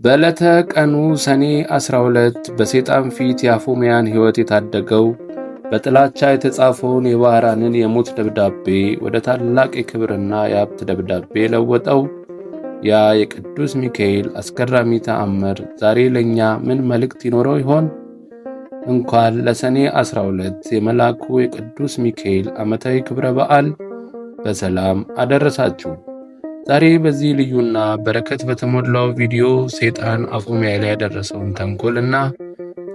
በዕለተ ቀኑ ሰኔ 12 በሰይጣን ፊት የአፎምያን ሕይወት የታደገው በጥላቻ የተጻፈውን የባህራንን የሞት ደብዳቤ ወደ ታላቅ የክብርና የሀብት ደብዳቤ ለወጠው ያ የቅዱስ ሚካኤል አስገራሚ ተአምር ዛሬ ለኛ ምን መልእክት ይኖረው ይሆን? እንኳን ለሰኔ 12 የመልአኩ የቅዱስ ሚካኤል ዓመታዊ ክብረ በዓል በሰላም አደረሳችሁ። ዛሬ በዚህ ልዩና በረከት በተሞላው ቪዲዮ ሰይጣን አፎምያ ላይ ያደረሰውን ተንኮልና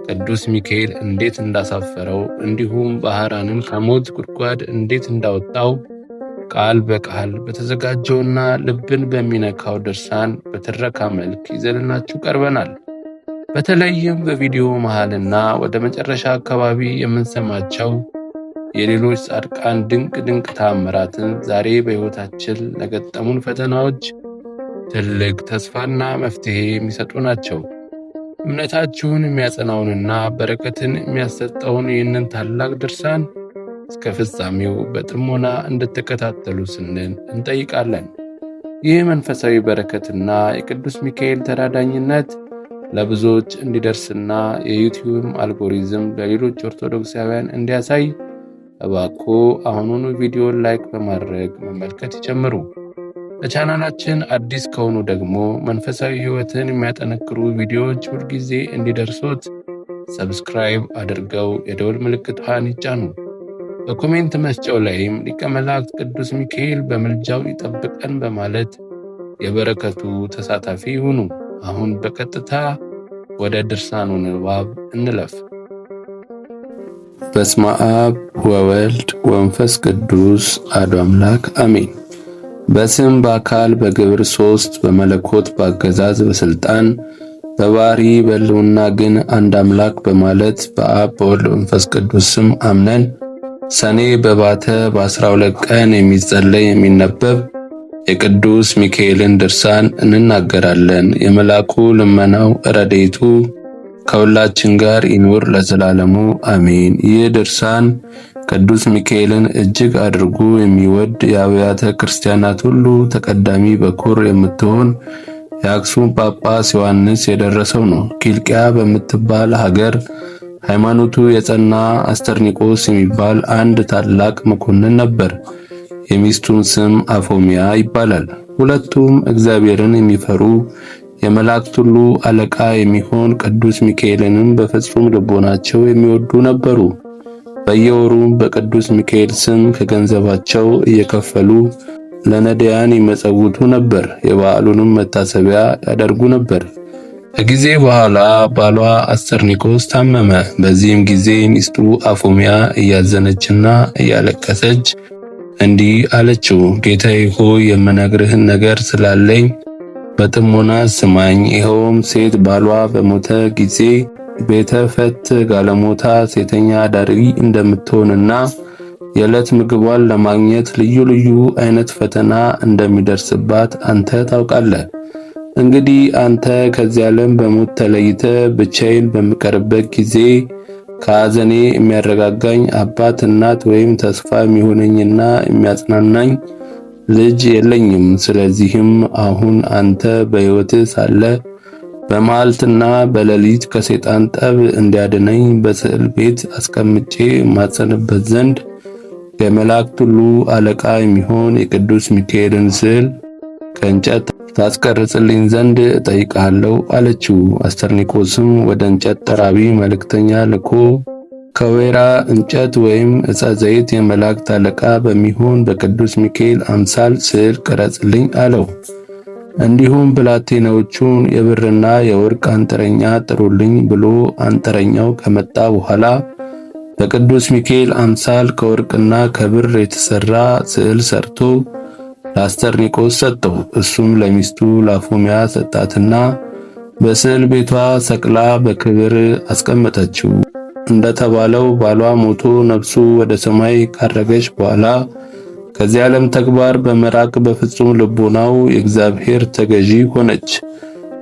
ቅዱስ ሚካኤል እንዴት እንዳሳፈረው እንዲሁም ባህራንን ከሞት ጉድጓድ እንዴት እንዳወጣው ቃል በቃል በተዘጋጀውና ልብን በሚነካው ድርሳን በትረካ መልክ ይዘንላችሁ ቀርበናል። በተለይም በቪዲዮ መሃልና ወደ መጨረሻ አካባቢ የምንሰማቸው የሌሎች ጻድቃን ድንቅ ተአምራትን ዛሬ በሕይወታችን ለገጠሙን ፈተናዎች ትልቅ ተስፋና መፍትሄ የሚሰጡ ናቸው። እምነታችሁን የሚያጸናውንና በረከትን የሚያሰጠውን ይህንን ታላቅ ድርሳን እስከ ፍጻሜው በጥሞና እንድትከታተሉ ስንል እንጠይቃለን። ይህ መንፈሳዊ በረከትና የቅዱስ ሚካኤል ተራዳኝነት ለብዙዎች እንዲደርስና የዩቲዩብ አልጎሪዝም ለሌሎች ኦርቶዶክሳውያን እንዲያሳይ እባክዎ አሁኑኑ ቪዲዮን ላይክ በማድረግ መመልከት ይጀምሩ። ለቻናላችን አዲስ ከሆኑ ደግሞ መንፈሳዊ ሕይወትን የሚያጠነክሩ ቪዲዮዎች ሁልጊዜ እንዲደርሶት ሰብስክራይብ አድርገው የደወል ምልክቷን ይጫኑ። በኮሜንት መስጫው ላይም ሊቀ መላእክት ቅዱስ ሚካኤል በምልጃው ይጠብቀን በማለት የበረከቱ ተሳታፊ ይሁኑ። አሁን በቀጥታ ወደ ድርሳኑ ንባብ እንለፍ። በስመ አብ ወወልድ ወመንፈስ ቅዱስ አሐዱ አምላክ አሜን። በስም በአካል በግብር ሦስት በመለኮት በአገዛዝ በሥልጣን በባሕሪ በሕልውና ግን አንድ አምላክ በማለት በአብ በወልድ በመንፈስ ቅዱስ ስም አምነን ሰኔ በባተ በ12 ቀን የሚጸለይ የሚነበብ የቅዱስ ሚካኤልን ድርሳን እንናገራለን። የመልአኩ ልመናው ረድኤቱ ከሁላችን ጋር ይኑር ለዘላለሙ አሜን። ይህ ድርሳን ቅዱስ ሚካኤልን እጅግ አድርጎ የሚወድ የአብያተ ክርስቲያናት ሁሉ ተቀዳሚ በኩር የምትሆን የአክሱም ጳጳስ ዮሐንስ የደረሰው ነው። ኪልቅያ በምትባል ሀገር ሃይማኖቱ የጸና አስተርኒቆስ የሚባል አንድ ታላቅ መኮንን ነበር። የሚስቱን ስም አፎምያ ይባላል። ሁለቱም እግዚአብሔርን የሚፈሩ የመላእክት ሁሉ አለቃ የሚሆን ቅዱስ ሚካኤልንም በፍጹም ልቦናቸው የሚወዱ ነበሩ። በየወሩም በቅዱስ ሚካኤል ስም ከገንዘባቸው እየከፈሉ ለነዳያን ይመጸውቱ ነበር። የበዓሉንም መታሰቢያ ያደርጉ ነበር። ከጊዜ በኋላ ባሏ አስተርኒቆስ ታመመ። በዚህም ጊዜ ሚስቱ አፎምያ እያዘነችና እያለቀሰች እንዲህ አለችው፣ ጌታዬ ሆይ የምነግርህን ነገር ስላለኝ በጥሞና ስማኝ። ይኸውም ሴት ባሏ በሞተ ጊዜ ቤተ ፈት ጋለሞታ ሴተኛ አዳሪ እንደምትሆንና የዕለት ምግቧን ለማግኘት ልዩ ልዩ አይነት ፈተና እንደሚደርስባት አንተ ታውቃለህ። እንግዲህ አንተ ከዚህ ዓለም በሞት ተለይተ ብቻዬን በምቀርበት ጊዜ ከሐዘኔ የሚያረጋጋኝ አባት፣ እናት ወይም ተስፋ የሚሆነኝና የሚያጽናናኝ ልጅ የለኝም። ስለዚህም አሁን አንተ በሕይወትህ ሳለ በመዓልትና በሌሊት ከሰይጣን ጠብ እንዲያድነኝ በስዕል ቤት አስቀምጬ ማጸንበት ዘንድ የመላእክት ሁሉ አለቃ የሚሆን የቅዱስ ሚካኤልን ስዕል ከእንጨት ታስቀርጽልኝ ዘንድ እጠይቅሃለሁ አለችው። አስተርኒቆስም ወደ እንጨት ጠራቢ መልእክተኛ ልኮ ከወይራ እንጨት ወይም ዕፀ ዘይት የመላእክት አለቃ በሚሆን በቅዱስ ሚካኤል አምሳል ስዕል ቅረጽልኝ አለው። እንዲሁም ብላቴናዎቹን የብርና የወርቅ አንጥረኛ ጥሩልኝ ብሎ አንጥረኛው ከመጣ በኋላ በቅዱስ ሚካኤል አምሳል ከወርቅና ከብር የተሰራ ስዕል ሰርቶ ለአስተርኒቆስ ሰጠው። እሱም ለሚስቱ ለአፎምያ ሰጣትና በስዕል ቤቷ ሰቅላ በክብር አስቀመጠችው። እንደተባለው ባሏ ሞቶ ነፍሱ ወደ ሰማይ ካረገች በኋላ ከዚህ ዓለም ተግባር በመራቅ በፍጹም ልቦናው የእግዚአብሔር ተገዢ ሆነች።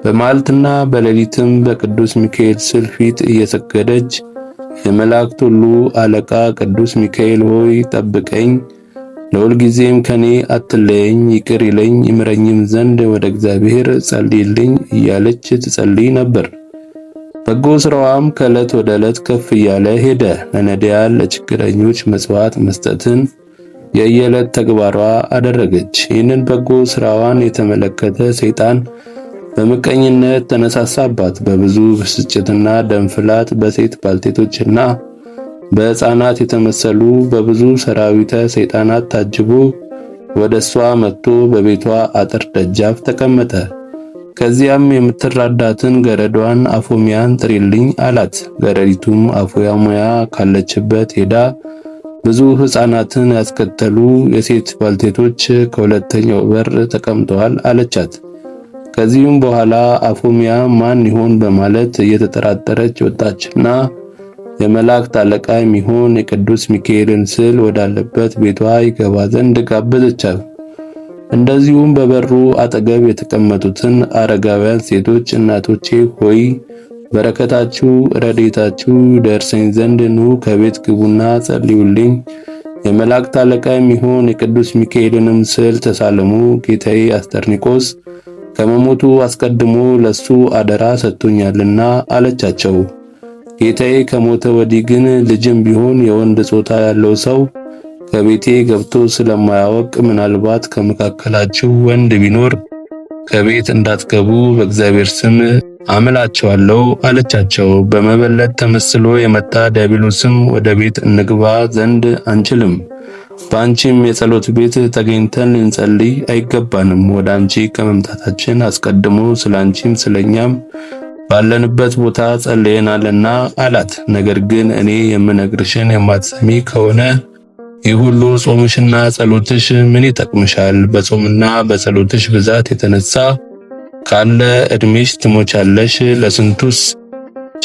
በመዓልትና በሌሊትም በቅዱስ ሚካኤል ስዕል ፊት እየሰገደች የመላእክት ሁሉ አለቃ ቅዱስ ሚካኤል ሆይ ጠብቀኝ፣ ለሁል ጊዜም ከኔ አትለየኝ፣ ይቅር ይለኝ ይምረኝም ዘንድ ወደ እግዚአብሔር ጸልይልኝ እያለች ትጸልይ ነበር። በጎ ስራዋም ከዕለት ወደ ዕለት ከፍ እያለ ሄደ። ለነዳያን ለችግረኞች መጽዋዕት መስጠትን የየዕለት ተግባሯ አደረገች። ይህንን በጎ ስራዋን የተመለከተ ሰይጣን በምቀኝነት ተነሳሳባት። በብዙ ብስጭትና ደንፍላት በሴት ባልቴቶችና በሕፃናት የተመሰሉ በብዙ ሰራዊተ ሰይጣናት ታጅቦ ወደ እሷ መጥቶ በቤቷ አጥር ደጃፍ ተቀመጠ። ከዚያም የምትራዳትን ገረዷን አፎሚያን ጥሪልኝ አላት። ገረዲቱም አፎሚያ ካለችበት ሄዳ ብዙ ሕፃናትን ያስከተሉ የሴት ባልቴቶች ከሁለተኛው በር ተቀምጠዋል አለቻት። ከዚህም በኋላ አፎሚያ ማን ይሆን በማለት እየተጠራጠረች ወጣችና የመላእክት አለቃ የሚሆን የቅዱስ ሚካኤልን ስዕል ወዳለበት ቤቷ ይገባ ዘንድ ጋበዘቻት። እንደዚሁም በበሩ አጠገብ የተቀመጡትን አረጋውያን ሴቶች እናቶቼ ሆይ በረከታችሁ ረድኤታችሁ ደርሰኝ ዘንድ ኑ ከቤት ግቡና ጸልዩልኝ፣ የመላእክት አለቃ የሚሆን የቅዱስ ሚካኤልንም ስዕል ተሳለሙ። ጌታዬ አስተርኒቆስ ከመሞቱ አስቀድሞ ለሱ አደራ ሰጥቶኛልና አለቻቸው። ጌታዬ ከሞተ ወዲህ ግን ልጅም ቢሆን የወንድ ጾታ ያለው ሰው ከቤቴ ገብቶ ስለማያውቅ ምናልባት ከመካከላችሁ ወንድ ቢኖር ከቤት እንዳትገቡ በእግዚአብሔር ስም አምላቸዋለሁ አለቻቸው። በመበለት ተመስሎ የመጣ ዲያብሎስም ወደ ቤት እንግባ ዘንድ አንችልም፣ በአንቺም የጸሎት ቤት ተገኝተን እንጸልይ አይገባንም። ወደ አንቺ ከመምጣታችን አስቀድሞ ስላንቺም ስለኛም ባለንበት ቦታ ጸልየናልና አላት። ነገር ግን እኔ የምነግርሽን የማትሰሚ ከሆነ ይህ ሁሉ ጾምሽና ጸሎትሽ ምን ይጠቅምሻል? በጾምና በጸሎትሽ ብዛት የተነሳ ካለ እድሜሽ ትሞቻለሽ። ለስንቱስ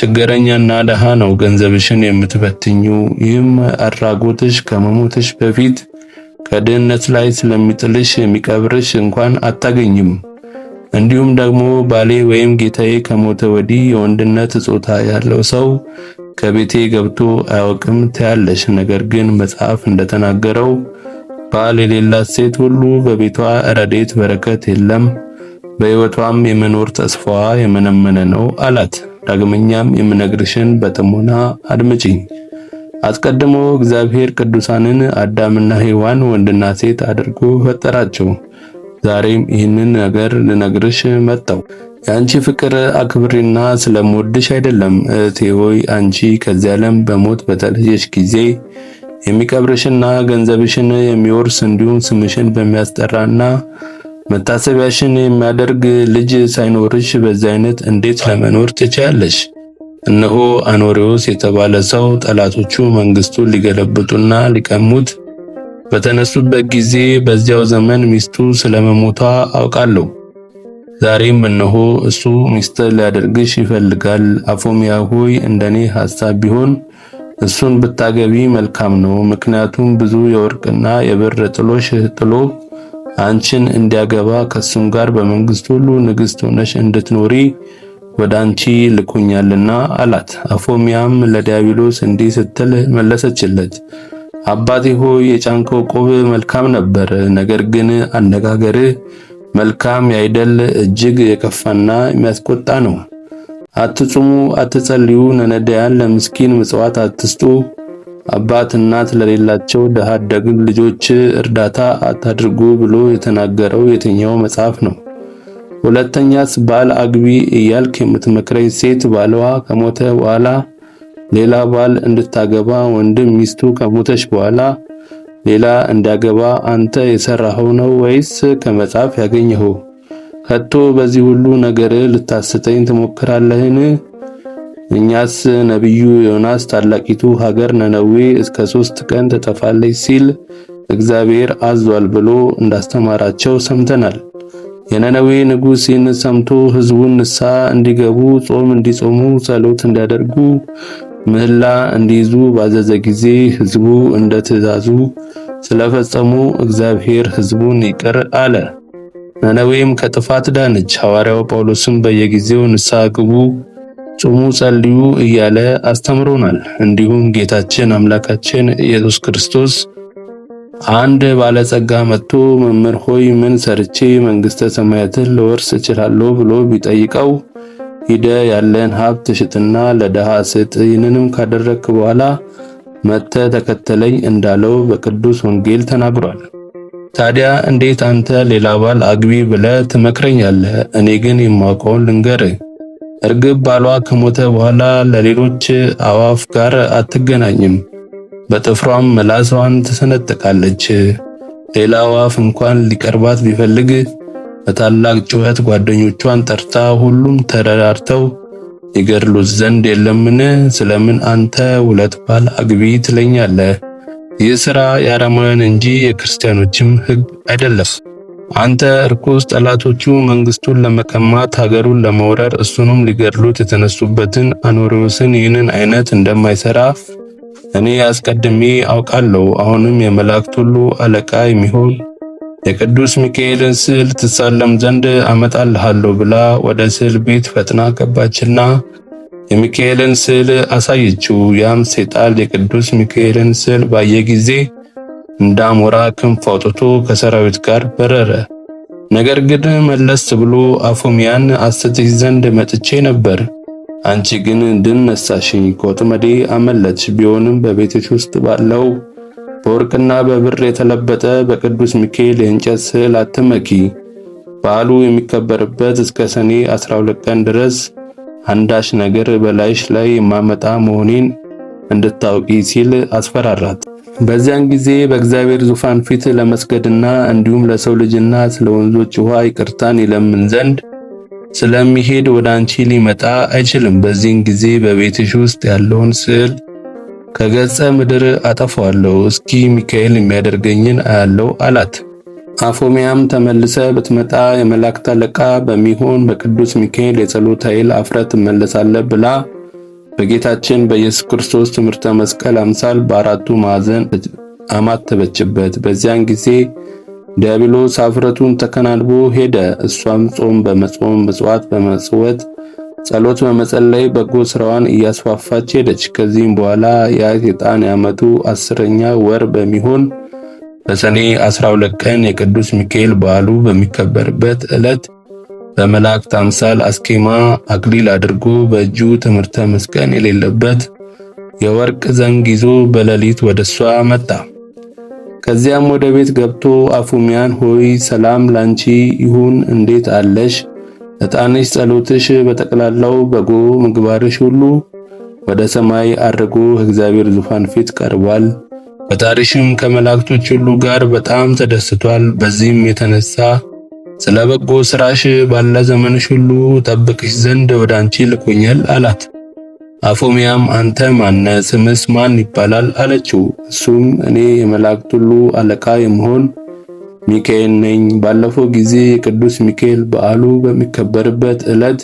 ችግረኛና ደሃ ነው ገንዘብሽን የምትበትኙ። ይህም አድራጎትሽ ከመሞትሽ በፊት ከድህነት ላይ ስለሚጥልሽ የሚቀብርሽ እንኳን አታገኝም። እንዲሁም ደግሞ ባሌ ወይም ጌታዬ ከሞተ ወዲህ የወንድነት ጾታ ያለው ሰው ከቤቴ ገብቶ አያውቅም ትያለሽ። ነገር ግን መጽሐፍ እንደተናገረው ባል የሌላት ሴት ሁሉ በቤቷ ረድኤት በረከት የለም፣ በሕይወቷም የመኖር ተስፋዋ የመነመነ ነው አላት። ዳግመኛም የምነግርሽን በጥሞና አድምጪኝ። አስቀድሞ እግዚአብሔር ቅዱሳንን አዳምና ሔዋን ወንድና ሴት አድርጎ ፈጠራቸው። ዛሬም ይህንን ነገር ልነግርሽ መጣሁ። የአንቺ ፍቅር አክብሪና ስለምወድሽ አይደለም እህቴ ሆይ። አንቺ ከዚህ ዓለም በሞት በተለየሽ ጊዜ የሚቀብርሽና ገንዘብሽን የሚወርስ እንዲሁም ስምሽን በሚያስጠራና መታሰቢያሽን የሚያደርግ ልጅ ሳይኖርሽ በዚህ አይነት እንዴት ለመኖር ትችያለሽ? እነሆ አኖሪዎስ የተባለ ሰው ጠላቶቹ መንግስቱን ሊገለብጡና ሊቀሙት በተነሱበት ጊዜ በዚያው ዘመን ሚስቱ ስለመሞቷ አውቃለሁ። ዛሬም እነሆ እሱ ሚስት ሊያደርግሽ ይፈልጋል። አፎሚያ ሆይ እንደኔ ሐሳብ ቢሆን እሱን ብታገቢ መልካም ነው። ምክንያቱም ብዙ የወርቅና የብር ጥሎሽ ጥሎ አንቺን እንዲያገባ ከሱም ጋር በመንግስቱ ሁሉ ንግሥት ሆነሽ እንድትኖሪ ወደ አንቺ ልኮኛልና አላት። አፎሚያም ለዲያብሎስ እንዲህ ስትል መለሰችለት፣ አባቴ ሆይ የጫንከው ቆብ መልካም ነበር፣ ነገር ግን አነጋገርህ መልካም ያይደል፣ እጅግ የከፋና የሚያስቆጣ ነው። አትጹሙ፣ አትጸልዩ፣ ለነዳያን ለምስኪን ምጽዋት አትስጡ፣ አባት እናት ለሌላቸው ድሃ አደግ ልጆች እርዳታ አታድርጉ ብሎ የተናገረው የትኛው መጽሐፍ ነው? ሁለተኛስ ባል አግቢ እያልክ የምትመክረኝ ሴት ባሏ ከሞተ በኋላ ሌላ ባል እንድታገባ ወንድም ሚስቱ ከሞተች በኋላ ሌላ እንዲያገባ አንተ የሰራኸው ነው ወይስ ከመጽሐፍ ያገኘኸው? ከቶ በዚህ ሁሉ ነገር ልታስተኝ ትሞክራለህን? እኛስ ነቢዩ ዮናስ ታላቂቱ ሀገር ነነዌ እስከ 3 ቀን ትጠፋለች ሲል እግዚአብሔር አዟል ብሎ እንዳስተማራቸው ሰምተናል። የነነዌ ንጉሥ ይህን ሰምቶ ሕዝቡን ንስሐ እንዲገቡ፣ ጾም እንዲጾሙ፣ ጸሎት እንዲያደርጉ፣ ምህላ እንዲይዙ ባዘዘ ጊዜ ሕዝቡ እንደ ትእዛዙ ስለፈጸሙ እግዚአብሔር ሕዝቡን ይቅር አለ። ነነዌም ከጥፋት ዳነች። ሐዋርያው ጳውሎስም በየጊዜው ንስሐ ግቡ፣ ጾሙ፣ ጸልዩ እያለ አስተምሮናል። እንዲሁም ጌታችን አምላካችን ኢየሱስ ክርስቶስ አንድ ባለጸጋ መጥቶ መምህር ሆይ ምን ሰርቼ መንግሥተ ሰማያትን ልወርስ እችላለሁ ብሎ ቢጠይቀው ሂደ ያለን ሀብት ሽጥና ለድሃ ስጥ፣ ይህንንም ካደረግክ በኋላ መጥተ ተከተለኝ እንዳለው በቅዱስ ወንጌል ተናግሯል። ታዲያ እንዴት አንተ ሌላ ባል አግቢ ብለህ ትመክረኛለህ? እኔ ግን የማውቀውን ልንገርህ። እርግብ ባሏ ከሞተ በኋላ ለሌሎች አዋፍ ጋር አትገናኝም፣ በጥፍሯም ምላሷን ትሰነጥቃለች። ሌላ አዋፍ እንኳን ሊቀርባት ቢፈልግ በታላቅ ጩኸት ጓደኞቿን ጠርታ ሁሉም ተረዳርተው ይገድሉት ዘንድ የለምን? ስለምን አንተ 2 ባል አግቢ ትለኛለህ? ይህ ሥራ የአረማውያን እንጂ የክርስቲያኖችም ሕግ አይደለም። አንተ እርኩስ ጠላቶቹ መንግስቱን ለመቀማት ሀገሩን ለመውረር እሱንም ሊገድሉት የተነሱበትን አኖሬዎስን ይህንን አይነት እንደማይሰራ እኔ አስቀድሜ አውቃለሁ። አሁንም የመላእክት ሁሉ አለቃ የሚሆን የቅዱስ ሚካኤልን ስዕል ትሳለም ዘንድ አመጣልሃለሁ ብላ ወደ ስዕል ቤት ፈጥና ገባችና የሚካኤልን ስዕል አሳየችው። ያም ሰይጣን የቅዱስ ሚካኤልን ስዕል ባየ ጊዜ እንደ አሞራ ክንፍ አውጥቶ ከሰራዊት ጋር በረረ። ነገር ግን መለስ ብሎ አፎሚያን አስትሽ ዘንድ መጥቼ ነበር፣ አንቺ ግን ድል ነሳሽኝ፣ ከወጥመዴ አመለጥሽ። ቢሆንም በቤትሽ ውስጥ ባለው በወርቅና በብር የተለበጠ በቅዱስ ሚካኤል የእንጨት ስዕል አትመኪ። በዓሉ የሚከበርበት እስከ ሰኔ 12 ቀን ድረስ አንዳች ነገር በላይሽ ላይ የማመጣ መሆኔን እንድታውቂ ሲል አስፈራራት። በዚያን ጊዜ በእግዚአብሔር ዙፋን ፊት ለመስገድና እንዲሁም ለሰው ልጅና ስለ ወንዞች ውሃ ይቅርታን ይለምን ዘንድ ስለሚሄድ ወደ አንቺ ሊመጣ አይችልም። በዚህን ጊዜ በቤትሽ ውስጥ ያለውን ስዕል ከገጸ ምድር አጠፋዋለሁ፣ እስኪ ሚካኤል የሚያደርገኝን አያለው አላት። አፎሚያም ተመልሰ ብትመጣ የመላእክት አለቃ በሚሆን በቅዱስ ሚካኤል የጸሎት ኃይል አፍረት ትመለሳለህ ብላ በጌታችን በኢየሱስ ክርስቶስ ትምህርተ መስቀል አምሳል በአራቱ ማዕዘን አማተበችበት። በዚያን ጊዜ ዲያብሎስ አፍረቱን ተከናንቦ ሄደ። እሷም ጾም በመጾም ምጽዋት በመጽወት ጸሎት በመጸለይ በጎ ስራዋን እያስፋፋች ሄደች። ከዚህም በኋላ ያ ሰይጣን የዓመቱ 10ኛ ወር በሚሆን በሰኔ 12 ቀን የቅዱስ ሚካኤል በዓሉ በሚከበርበት ዕለት በመላእክት አምሳል አስኬማ አክሊል አድርጎ በእጁ ትምህርተ መስቀል የሌለበት የወርቅ ዘንግ ይዞ በሌሊት ወደሷ መጣ። ከዚያም ወደ ቤት ገብቶ አፎሚያን ሆይ ሰላም ላንቺ ይሁን፣ እንዴት አለሽ? ዕጣንሽ ጸሎትሽ በጠቅላላው በጎ ምግባርሽ ሁሉ ወደ ሰማይ አድርጎ እግዚአብሔር ዙፋን ፊት ቀርቧል። ፈጣሪሽም ከመላእክቶች ሁሉ ጋር በጣም ተደስቷል። በዚህም የተነሳ ስለ በጎ ስራሽ ባለ ዘመንሽ ሁሉ ጠብቅሽ ዘንድ ወደ አንቺ ልኮኛል አላት። አፎሚያም አንተ ማነ? ስምስ ማን ይባላል አለችው። እሱም እኔ የመላእክት ሁሉ አለቃ የምሆን ሚካኤል ነኝ። ባለፈው ጊዜ የቅዱስ ሚካኤል በዓሉ በሚከበርበት ዕለት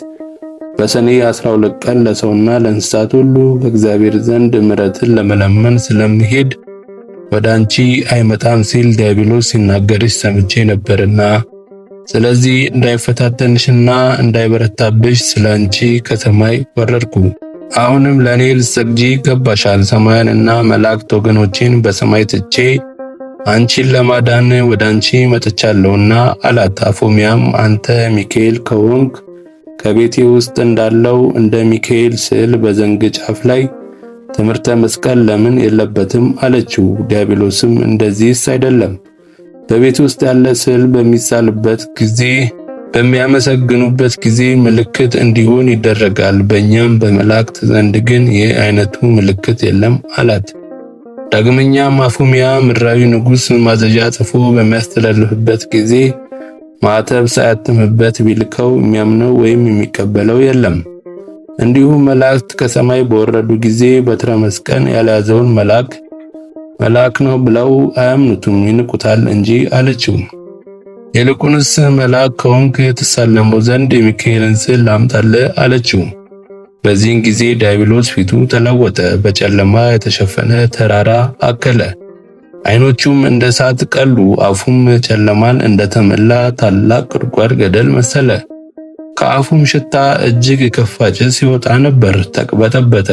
በሰኔ 12 ቀን ለሰውና ለእንስሳት ሁሉ ከእግዚአብሔር ዘንድ ምሕረትን ለመለመን ስለምሄድ ወደ አንቺ አይመጣም ሲል ዲያብሎስ ሲናገርሽ ሰምቼ ነበርና ስለዚህ እንዳይፈታተንሽና እንዳይበረታብሽ ስለ አንቺ ከሰማይ ወረድኩ። አሁንም ለእኔ ልትሰግጂ ይገባሻል። ሰማያንና መላእክት ወገኖቼን በሰማይ ትቼ አንቺን ለማዳን ወደ አንቺ መጥቻለሁና አላት። አፎሚያም አንተ ሚካኤል ከሆንክ ከቤቴ ውስጥ እንዳለው እንደ ሚካኤል ስዕል በዘንግ ጫፍ ላይ ትምህርተ መስቀል ለምን የለበትም አለችው። ዲያብሎስም እንደዚህስ አይደለም፣ በቤት ውስጥ ያለ ስዕል በሚሳልበት ጊዜ በሚያመሰግኑበት ጊዜ ምልክት እንዲሆን ይደረጋል። በእኛም በመላእክት ዘንድ ግን ይህ አይነቱ ምልክት የለም አላት። ዳግመኛም አፎሚያ ምድራዊ ንጉሥ ማዘዣ ጽፎ በሚያስተላልፍበት ጊዜ ማዕተብ ሳያትምበት ቢልከው የሚያምነው ወይም የሚቀበለው የለም። እንዲሁም መላእክት ከሰማይ በወረዱ ጊዜ በትረ መስቀል ያልያዘውን መልአክ ነው ብለው አያምኑትም፣ ይንቁታል እንጂ አለችው። ይልቁንስ መልአክ ከሆንክ ትሳለመው ዘንድ የሚካኤልን ስዕል ላምጣልህ አለችው። በዚህን ጊዜ ዲያብሎስ ፊቱ ተለወጠ፣ በጨለማ የተሸፈነ ተራራ አከለ። ዓይኖቹም እንደ እሳት ቀሉ፣ አፉም ጨለማን እንደተመላ ታላቅ ጉድጓድ ገደል መሰለ። ከአፉም ሽታ እጅግ የከፋ ጭስ ይወጣ ነበር፣ ተቅበጠበጠ።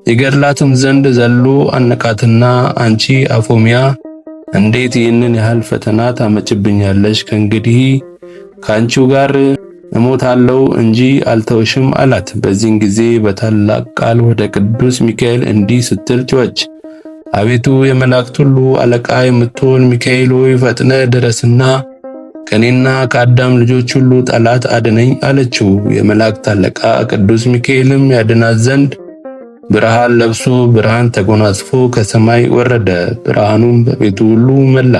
ይገድላትም ዘንድ ዘሎ አነቃትና አንቺ አፎሚያ እንዴት ይህንን ያህል ፈተና ታመጭብኛለሽ? ከእንግዲህ ካንቺው ጋር እሞታለሁ እንጂ አልተውሽም አላት። በዚህን ጊዜ በታላቅ ቃል ወደ ቅዱስ ሚካኤል እንዲህ ስትል ጮኸች። አቤቱ የመላእክት ሁሉ አለቃ የምትሆን ሚካኤል ሆይ ፈጥነ ድረስና ከኔና ከአዳም ልጆች ሁሉ ጠላት አድነኝ አለችው። የመላእክት አለቃ ቅዱስ ሚካኤልም ያድናት ዘንድ ብርሃን ለብሶ ብርሃን ተጎናጽፎ ከሰማይ ወረደ። ብርሃኑም በቤቱ ሁሉ መላ።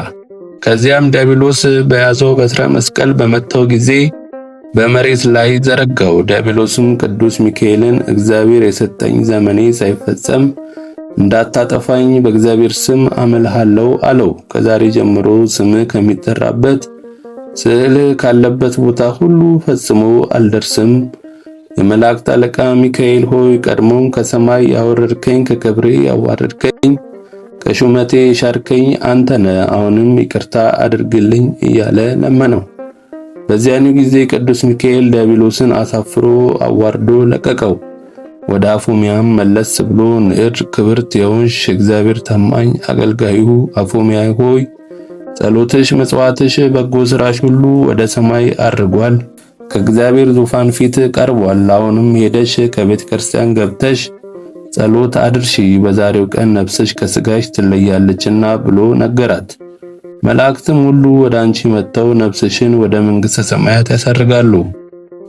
ከዚያም ዲያብሎስ በያዘው በትረ መስቀል በመታው ጊዜ በመሬት ላይ ዘረጋው። ዲያብሎስም ቅዱስ ሚካኤልን እግዚአብሔር የሰጠኝ ዘመኔ ሳይፈጸም እንዳታጠፋኝ በእግዚአብሔር ስም አመልሃለሁ አለው። ከዛሬ ጀምሮ ስምህ ከሚጠራበት ስዕል ካለበት ቦታ ሁሉ ፈጽሞ አልደርስም። የመላእክት አለቃ ሚካኤል ሆይ ቀድሞም ከሰማይ ያወረድከኝ፣ ከክብሬ ያዋረድከኝ፣ ከሹመቴ የሻርከኝ አንተ ነህ። አሁንም ይቅርታ አድርግልኝ እያለ ለመነው። በዚያኑ ጊዜ ቅዱስ ሚካኤል ዲያብሎስን አሳፍሮ አዋርዶ ለቀቀው። ወደ አፎሚያም መለስ ብሎ ንዕድ ክብርት የሆንሽ እግዚአብሔር ታማኝ አገልጋዩ አፎሚያ ሆይ ጸሎትሽ፣ መጽዋዕትሽ፣ በጎ ሥራሽ ሁሉ ወደ ሰማይ አርጓል፣ ከእግዚአብሔር ዙፋን ፊት ቀርቧል። አሁንም ሄደሽ ከቤተ ክርስቲያን ገብተሽ ጸሎት አድርሺ፣ በዛሬው ቀን ነፍስሽ ከሥጋሽ ትለያለችና ብሎ ነገራት። መላእክትም ሁሉ ወደ አንቺ መጥተው ነፍስሽን ወደ መንግሥተ ሰማያት ያሳርጋሉ፣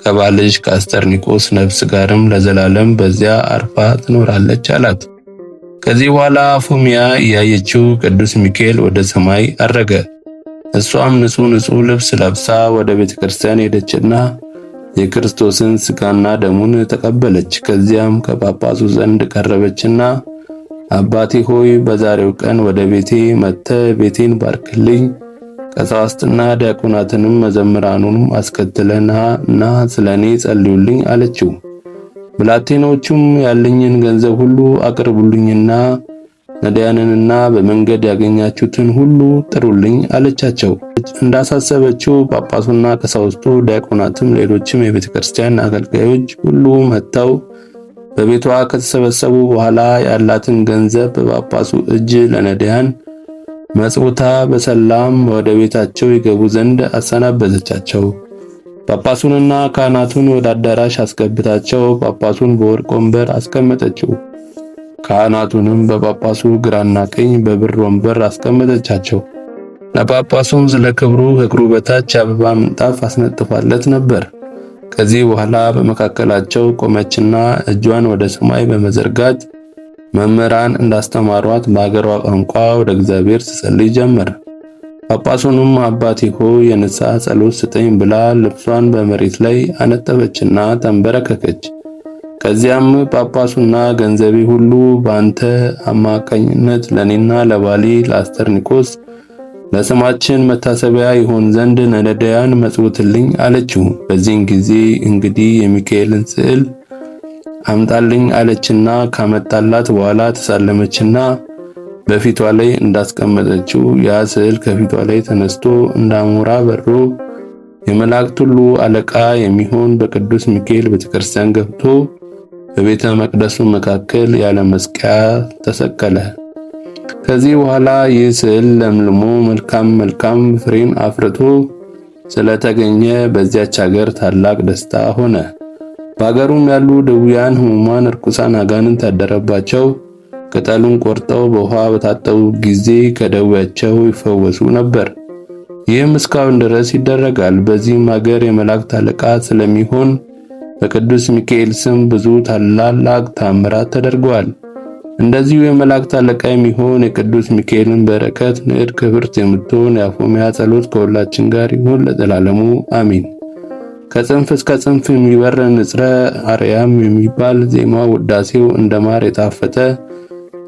ከባልሽ ከአስተርኒቆስ ነፍስ ጋርም ለዘላለም በዚያ አርፋ ትኖራለች አላት። ከዚህ በኋላ አፎሚያ እያየችው ቅዱስ ሚካኤል ወደ ሰማይ አረገ። እሷም ንጹሕ ልብስ ለብሳ ወደ ቤተ ክርስቲያን ሄደችና የክርስቶስን ሥጋና ደሙን ተቀበለች። ከዚያም ከጳጳሱ ዘንድ ቀረበችና አባቴ ሆይ በዛሬው ቀን ወደ ቤቴ መጥተህ ቤቴን ባርክልኝ፣ ቀሳውስትና ዲያቆናትንም መዘምራኑንም አስከትለና ስለኔ ጸልዩልኝ አለችው። ብላቴኖቹም ያለኝን ገንዘብ ሁሉ አቅርቡልኝና ነዳያንንና በመንገድ ያገኛችሁትን ሁሉ ጥሩልኝ አለቻቸው። እንዳሳሰበችው ጳጳሱና ቀሳውስቱ፣ ዲያቆናትም ሌሎችም የቤተ ክርስቲያን አገልጋዮች ሁሉ መጥተው በቤቷ ከተሰበሰቡ በኋላ ያላትን ገንዘብ በጳጳሱ እጅ ለነዳያን መጽውታ በሰላም ወደ ቤታቸው ይገቡ ዘንድ አሰናበተቻቸው። ጳጳሱንና ካህናቱን ወደ አዳራሽ አስገብታቸው ጳጳሱን በወርቅ ወንበር አስቀመጠችው። ካህናቱንም በጳጳሱ ግራና ቀኝ በብር ወንበር አስቀመጠቻቸው። ለጳጳሱም ስለ ክብሩ ከእግሩ በታች አበባ ምንጣፍ አስነጥፋለት ነበር። ከዚህ በኋላ በመካከላቸው ቆመችና እጇን ወደ ሰማይ በመዘርጋት መምህራን እንዳስተማሯት በአገሯ ቋንቋ ወደ እግዚአብሔር ትጸልይ ጀመር። ጳጳሱንም አባቴ ሆይ የንስሐ ጸሎት ስጠኝ ብላ ልብሷን በመሬት ላይ አነጠፈችና ተንበረከከች። ከዚያም ጳጳሱና ገንዘቤ ሁሉ በአንተ አማካኝነት ለኔና ለባሌ ለአስተርኒቆስ ለስማችን መታሰቢያ ይሆን ዘንድ ነዳያን መጽውትልኝ አለችው። በዚህን ጊዜ እንግዲህ የሚካኤልን ስዕል አምጣልኝ አለችና ካመጣላት በኋላ ተሳለመችና በፊቷ ላይ እንዳስቀመጠችው ያ ስዕል ከፊቷ ላይ ተነስቶ እንዳሞራ በሮ የመላእክት ሁሉ አለቃ የሚሆን በቅዱስ ሚካኤል ቤተክርስቲያን ገብቶ በቤተ መቅደሱ መካከል ያለ መስቀያ ተሰቀለ። ከዚህ በኋላ ይህ ስዕል ለምልሞ መልካም ፍሬን አፍርቶ ስለተገኘ በዚያች ሀገር ታላቅ ደስታ ሆነ። በአገሩም ያሉ ድውያን፣ ሕሙማን፣ ርኩሳን አጋንንት ያደረባቸው ቅጠሉን ቆርጠው በውሃ በታጠቡ ጊዜ ከደዌያቸው ይፈወሱ ነበር። ይህም እስካሁን ድረስ ይደረጋል። በዚህም ሀገር የመላእክት አለቃ ስለሚሆን በቅዱስ ሚካኤል ስም ብዙ ታላላቅ ተአምራት ተደርገዋል። እንደዚሁ የመላእክት አለቃ የሚሆን የቅዱስ ሚካኤልን በረከት ንዕድ ክብርት የምትሆን የአፎሚያ ጸሎት ከሁላችን ጋር ይሁን ለዘላለሙ አሚን። ከጽንፍ እስከ ጽንፍ የሚበር ንጽረ አርያም የሚባል ዜማ ውዳሴው እንደ ማር የጣፈጠ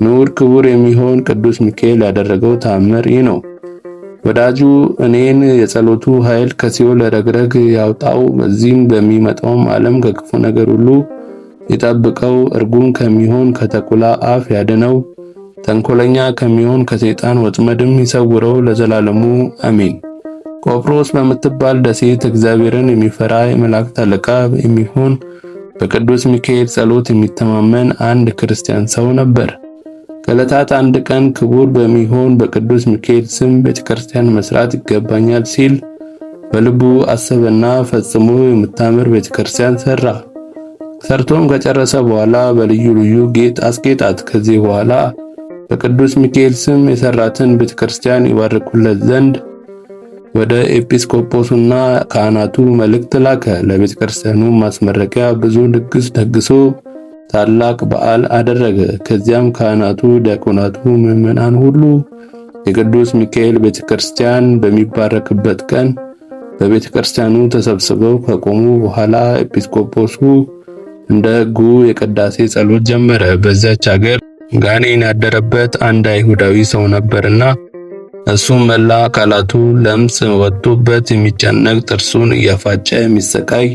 ንዑድ ክቡር የሚሆን ቅዱስ ሚካኤል ያደረገው ተአምር ይህ ነው። ወዳጁ እኔን የጸሎቱ ኃይል ከሲኦል ረግረግ ያውጣው፣ በዚህም በሚመጣውም ዓለም ከክፉ ነገር ሁሉ ይጠብቀው፣ እርጉም ከሚሆን ከተኩላ አፍ ያድነው፣ ተንኮለኛ ከሚሆን ከሰይጣን ወጥመድም ይሰውረው ለዘላለሙ አሜን። ቆጵሮስ በምትባል ደሴት እግዚአብሔርን የሚፈራ የመላእክት አለቃ የሚሆን በቅዱስ ሚካኤል ጸሎት የሚተማመን አንድ ክርስቲያን ሰው ነበር። ከዕለታት አንድ ቀን ክቡር በሚሆን በቅዱስ ሚካኤል ስም ቤተክርስቲያን መስራት ይገባኛል ሲል በልቡ አሰበና ፈጽሞ የምታምር ቤተክርስቲያን ሰራ። ሰርቶም ከጨረሰ በኋላ በልዩ ልዩ ጌጥ አስጌጣት። ከዚህ በኋላ በቅዱስ ሚካኤል ስም የሰራትን ቤተክርስቲያን ይባርኩለት ዘንድ ወደ ኤጲስቆጶሱና ካህናቱ መልእክት ላከ። ለቤተክርስቲያኑ ማስመረቂያ ብዙ ድግስ ደግሶ ታላቅ በዓል አደረገ። ከዚያም ካህናቱ፣ ዲያቆናቱ፣ ምዕመናን ሁሉ የቅዱስ ሚካኤል ቤተክርስቲያን በሚባረክበት ቀን በቤተክርስቲያኑ ተሰብስበው ከቆሙ በኋላ ኤጲስቆጶሱ እንደ ሕጉ የቅዳሴ ጸሎት ጀመረ። በዚያች ሀገር ጋኔን ያደረበት አንድ አይሁዳዊ ሰው ነበርና እሱም መላ አካላቱ ለምጽ ወጥቶበት የሚጨነቅ ጥርሱን እያፋጨ የሚሰቃይ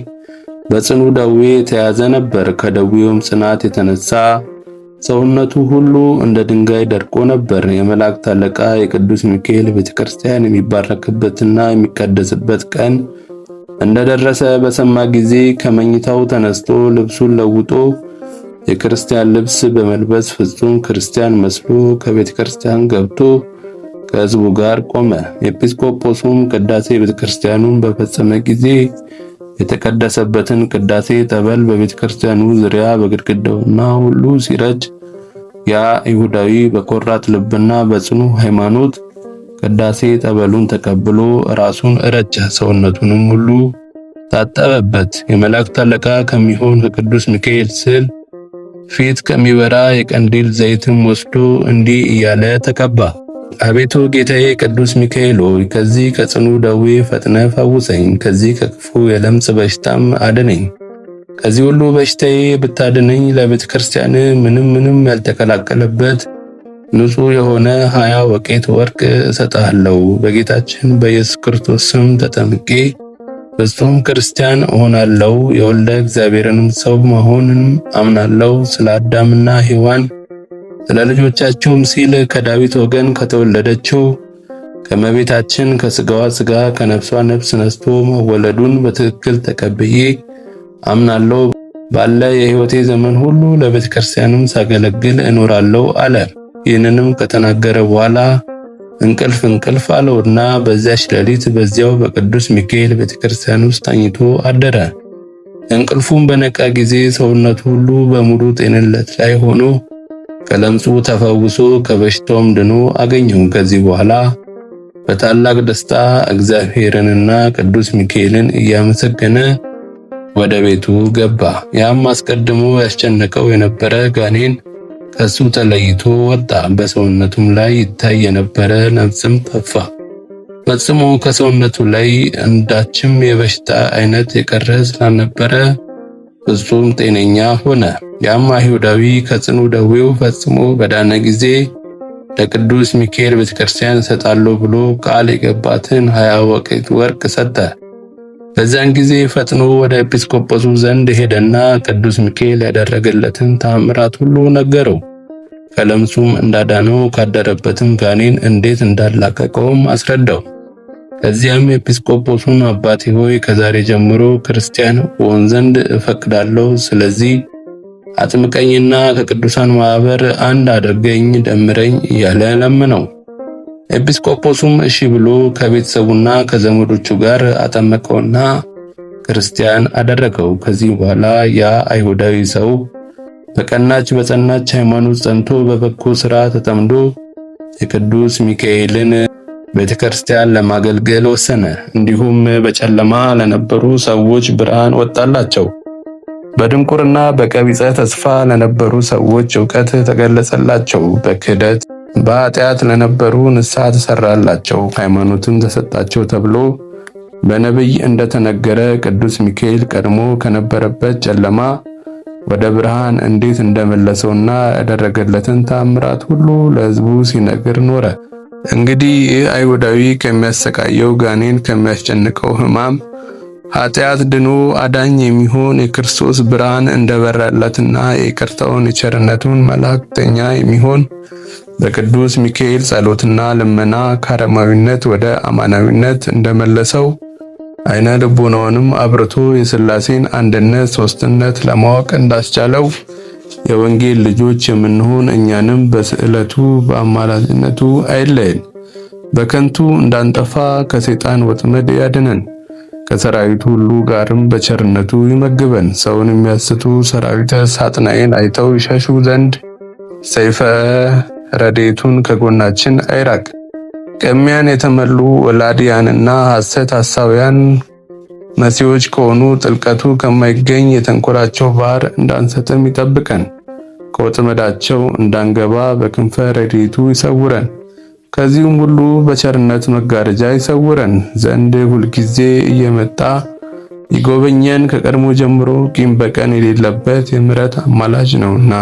በጽኑ ደዌ የተያዘ ነበር። ከደዌውም ጽናት የተነሳ ሰውነቱ ሁሉ እንደ ድንጋይ ደርቆ ነበር። የመላእክት አለቃ የቅዱስ ሚካኤል ቤተክርስቲያን የሚባረክበትና የሚቀደስበት ቀን እንደደረሰ በሰማ ጊዜ ከመኝታው ተነስቶ ልብሱን ለውጦ የክርስቲያን ልብስ በመልበስ ፍጹም ክርስቲያን መስሎ ከቤተክርስቲያን ገብቶ ከሕዝቡ ጋር ቆመ። ኤጲስቆጶሱም ቅዳሴ ቤተክርስቲያኑን በፈጸመ ጊዜ የተቀደሰበትን ቅዳሴ ጠበል በቤተክርስቲያኑ ዙሪያ በግድግዳውና ሁሉ ሲረጭ ያ ይሁዳዊ በቆራጥ ልብና በጽኑ ሃይማኖት ቅዳሴ ጠበሉን ተቀብሎ ራሱን እረጨ፣ ሰውነቱንም ሁሉ ታጠበበት። የመላእክት አለቃ ከሚሆን ከቅዱስ ሚካኤል ስዕል ፊት ከሚበራ የቀንዲል ዘይትም ወስዶ እንዲህ እያለ ተቀባ። አቤቱ ጌታዬ ቅዱስ ሚካኤል ሆይ ከዚህ ከጽኑ ደዌ ፈጥነ ፈውሰኝ፣ ከዚህ ከክፉ የለምጽ በሽታም አድነኝ። ከዚህ ሁሉ በሽታዬ ብታድነኝ ለቤተ ክርስቲያን ምንም ያልተቀላቀለበት ንጹሕ የሆነ 20 ወቄት ወርቅ እሰጥሃለሁ። በጌታችን በኢየሱስ ክርስቶስ ስም ተጠምቄ ፍጹም ክርስቲያን እሆናለሁ። የወልደ እግዚአብሔርንም ሰው መሆንን አምናለሁ። ስለ አዳምና ሔዋን ስለ ልጆቻቸውም ሲል ከዳዊት ወገን ከተወለደችው ከመቤታችን ከስጋዋ ስጋ ከነፍሷ ነፍስ ነስቶ መወለዱን በትክክል ተቀብዬ አምናለሁ። ባለ የሕይወቴ ዘመን ሁሉ ለቤተ ክርስቲያንም ሳገለግል እኖራለሁ አለ። ይህንንም ከተናገረ በኋላ እንቅልፍ አለውና በዚያች ሌሊት በዚያው በቅዱስ ሚካኤል ቤተክርስቲያን ውስጥ ተኝቶ አደረ። እንቅልፉም በነቃ ጊዜ ሰውነቱ ሁሉ በሙሉ ጤንነት ላይ ሆኖ ከለምጹ ተፈውሶ ከበሽታውም ድኖ አገኘው። ከዚህ በኋላ በታላቅ ደስታ እግዚአብሔርንና ቅዱስ ሚካኤልን እያመሰገነ ወደ ቤቱ ገባ። ያም አስቀድሞ ያስጨነቀው የነበረ ጋኔን ከሱ ተለይቶ ወጣ። በሰውነቱም ላይ ይታይ የነበረ ነፍስም ጠፋ። ፈጽሞ ከሰውነቱ ላይ አንዳችም የበሽታ አይነት የቀረ ስላልነበረ ፍጹም ጤነኛ ሆነ። ያም አይሁዳዊ ከጽኑ ደዌው ፈጽሞ በዳነ ጊዜ ለቅዱስ ሚካኤል ቤተክርስቲያን እሰጣለሁ ብሎ ቃል የገባትን 20 ወቄት ወርቅ ሰጠ። በዚያን ጊዜ ፈጥኖ ወደ ኤጲስቆጶሱ ዘንድ ሄደና ቅዱስ ሚካኤል ያደረገለትን ተአምራት ሁሉ ነገረው። ከለምጹም እንዳዳነው ካደረበትም ጋኔን እንዴት እንዳላቀቀውም አስረዳው። ከዚያም ኤጲስቆጶሱን አባቴ ሆይ ከዛሬ ጀምሮ ክርስቲያን እሆን ዘንድ እፈቅዳለሁ። ስለዚህ አጥምቀኝና ከቅዱሳን ማህበር አንድ አድርገኝ፣ ደምረኝ እያለ ለመነው። ኤጲስቆጶሱም እሺ ብሎ ከቤተሰቡና ከዘመዶቹ ጋር አጠመቀውና ክርስቲያን አደረገው። ከዚህ በኋላ ያ አይሁዳዊ ሰው በቀናች በጸናች ሃይማኖት ጸንቶ በበጎ ሥራ ተጠምዶ የቅዱስ ሚካኤልን ቤተክርስቲያን ለማገልገል ወሰነ። እንዲሁም በጨለማ ለነበሩ ሰዎች ብርሃን ወጣላቸው። በድንቁርና በቀቢጸ ተስፋ ለነበሩ ሰዎች ዕውቀት ተገለጸላቸው። በክህደት በኃጢአት ለነበሩ ንስሐ ተሰራላቸው፣ ሃይማኖትም ተሰጣቸው ተብሎ በነቢይ እንደተነገረ ቅዱስ ሚካኤል ቀድሞ ከነበረበት ጨለማ ወደ ብርሃን እንዴት እንደመለሰውና ያደረገለትን ተአምራት ሁሉ ለሕዝቡ ሲነግር ኖረ። እንግዲህ ይህ አይሁዳዊ ከሚያሰቃየው ጋኔን ከሚያስጨንቀው ሕማም ኃጢአት ድኖ አዳኝ የሚሆን የክርስቶስ ብርሃን እንደበራለትና የይቅርታውን የቸርነቱን መላእክተኛ የሚሆን በቅዱስ ሚካኤል ጸሎትና ልመና ከአረማዊነት ወደ አማናዊነት እንደመለሰው አይነ ልቦናውንም አብርቶ የሥላሴን አንድነት ሶስትነት ለማወቅ እንዳስቻለው የወንጌል ልጆች የምንሆን እኛንም በስዕለቱ በአማላጅነቱ አይለየን። በከንቱ እንዳንጠፋ ከሰይጣን ወጥመድ ያድነን። ከሰራዊቱ ሁሉ ጋርም በቸርነቱ ይመግበን። ሰውን የሚያስቱ ሰራዊተ ሳጥናኤል አይተው ይሸሹ ዘንድ ሰይፈ ረድኤቱን ከጎናችን አይራቅ። ቅሚያን የተመሉ ወላዲያንና ሐሰት ሐሳውያን መሲዎች ከሆኑ ጥልቀቱ ከማይገኝ የተንኮላቸው ባህር እንዳንሰጥም ይጠብቀን። ከወጥመዳቸው እንዳንገባ በክንፈ ረድኤቱ ይሰውረን። ከዚህም ሁሉ በቸርነት መጋረጃ ይሰውረን ዘንድ ሁልጊዜ እየመጣ ይጎበኘን። ከቀድሞ ጀምሮ ቂም በቀል የሌለበት የምሕረት አማላጅ ነውና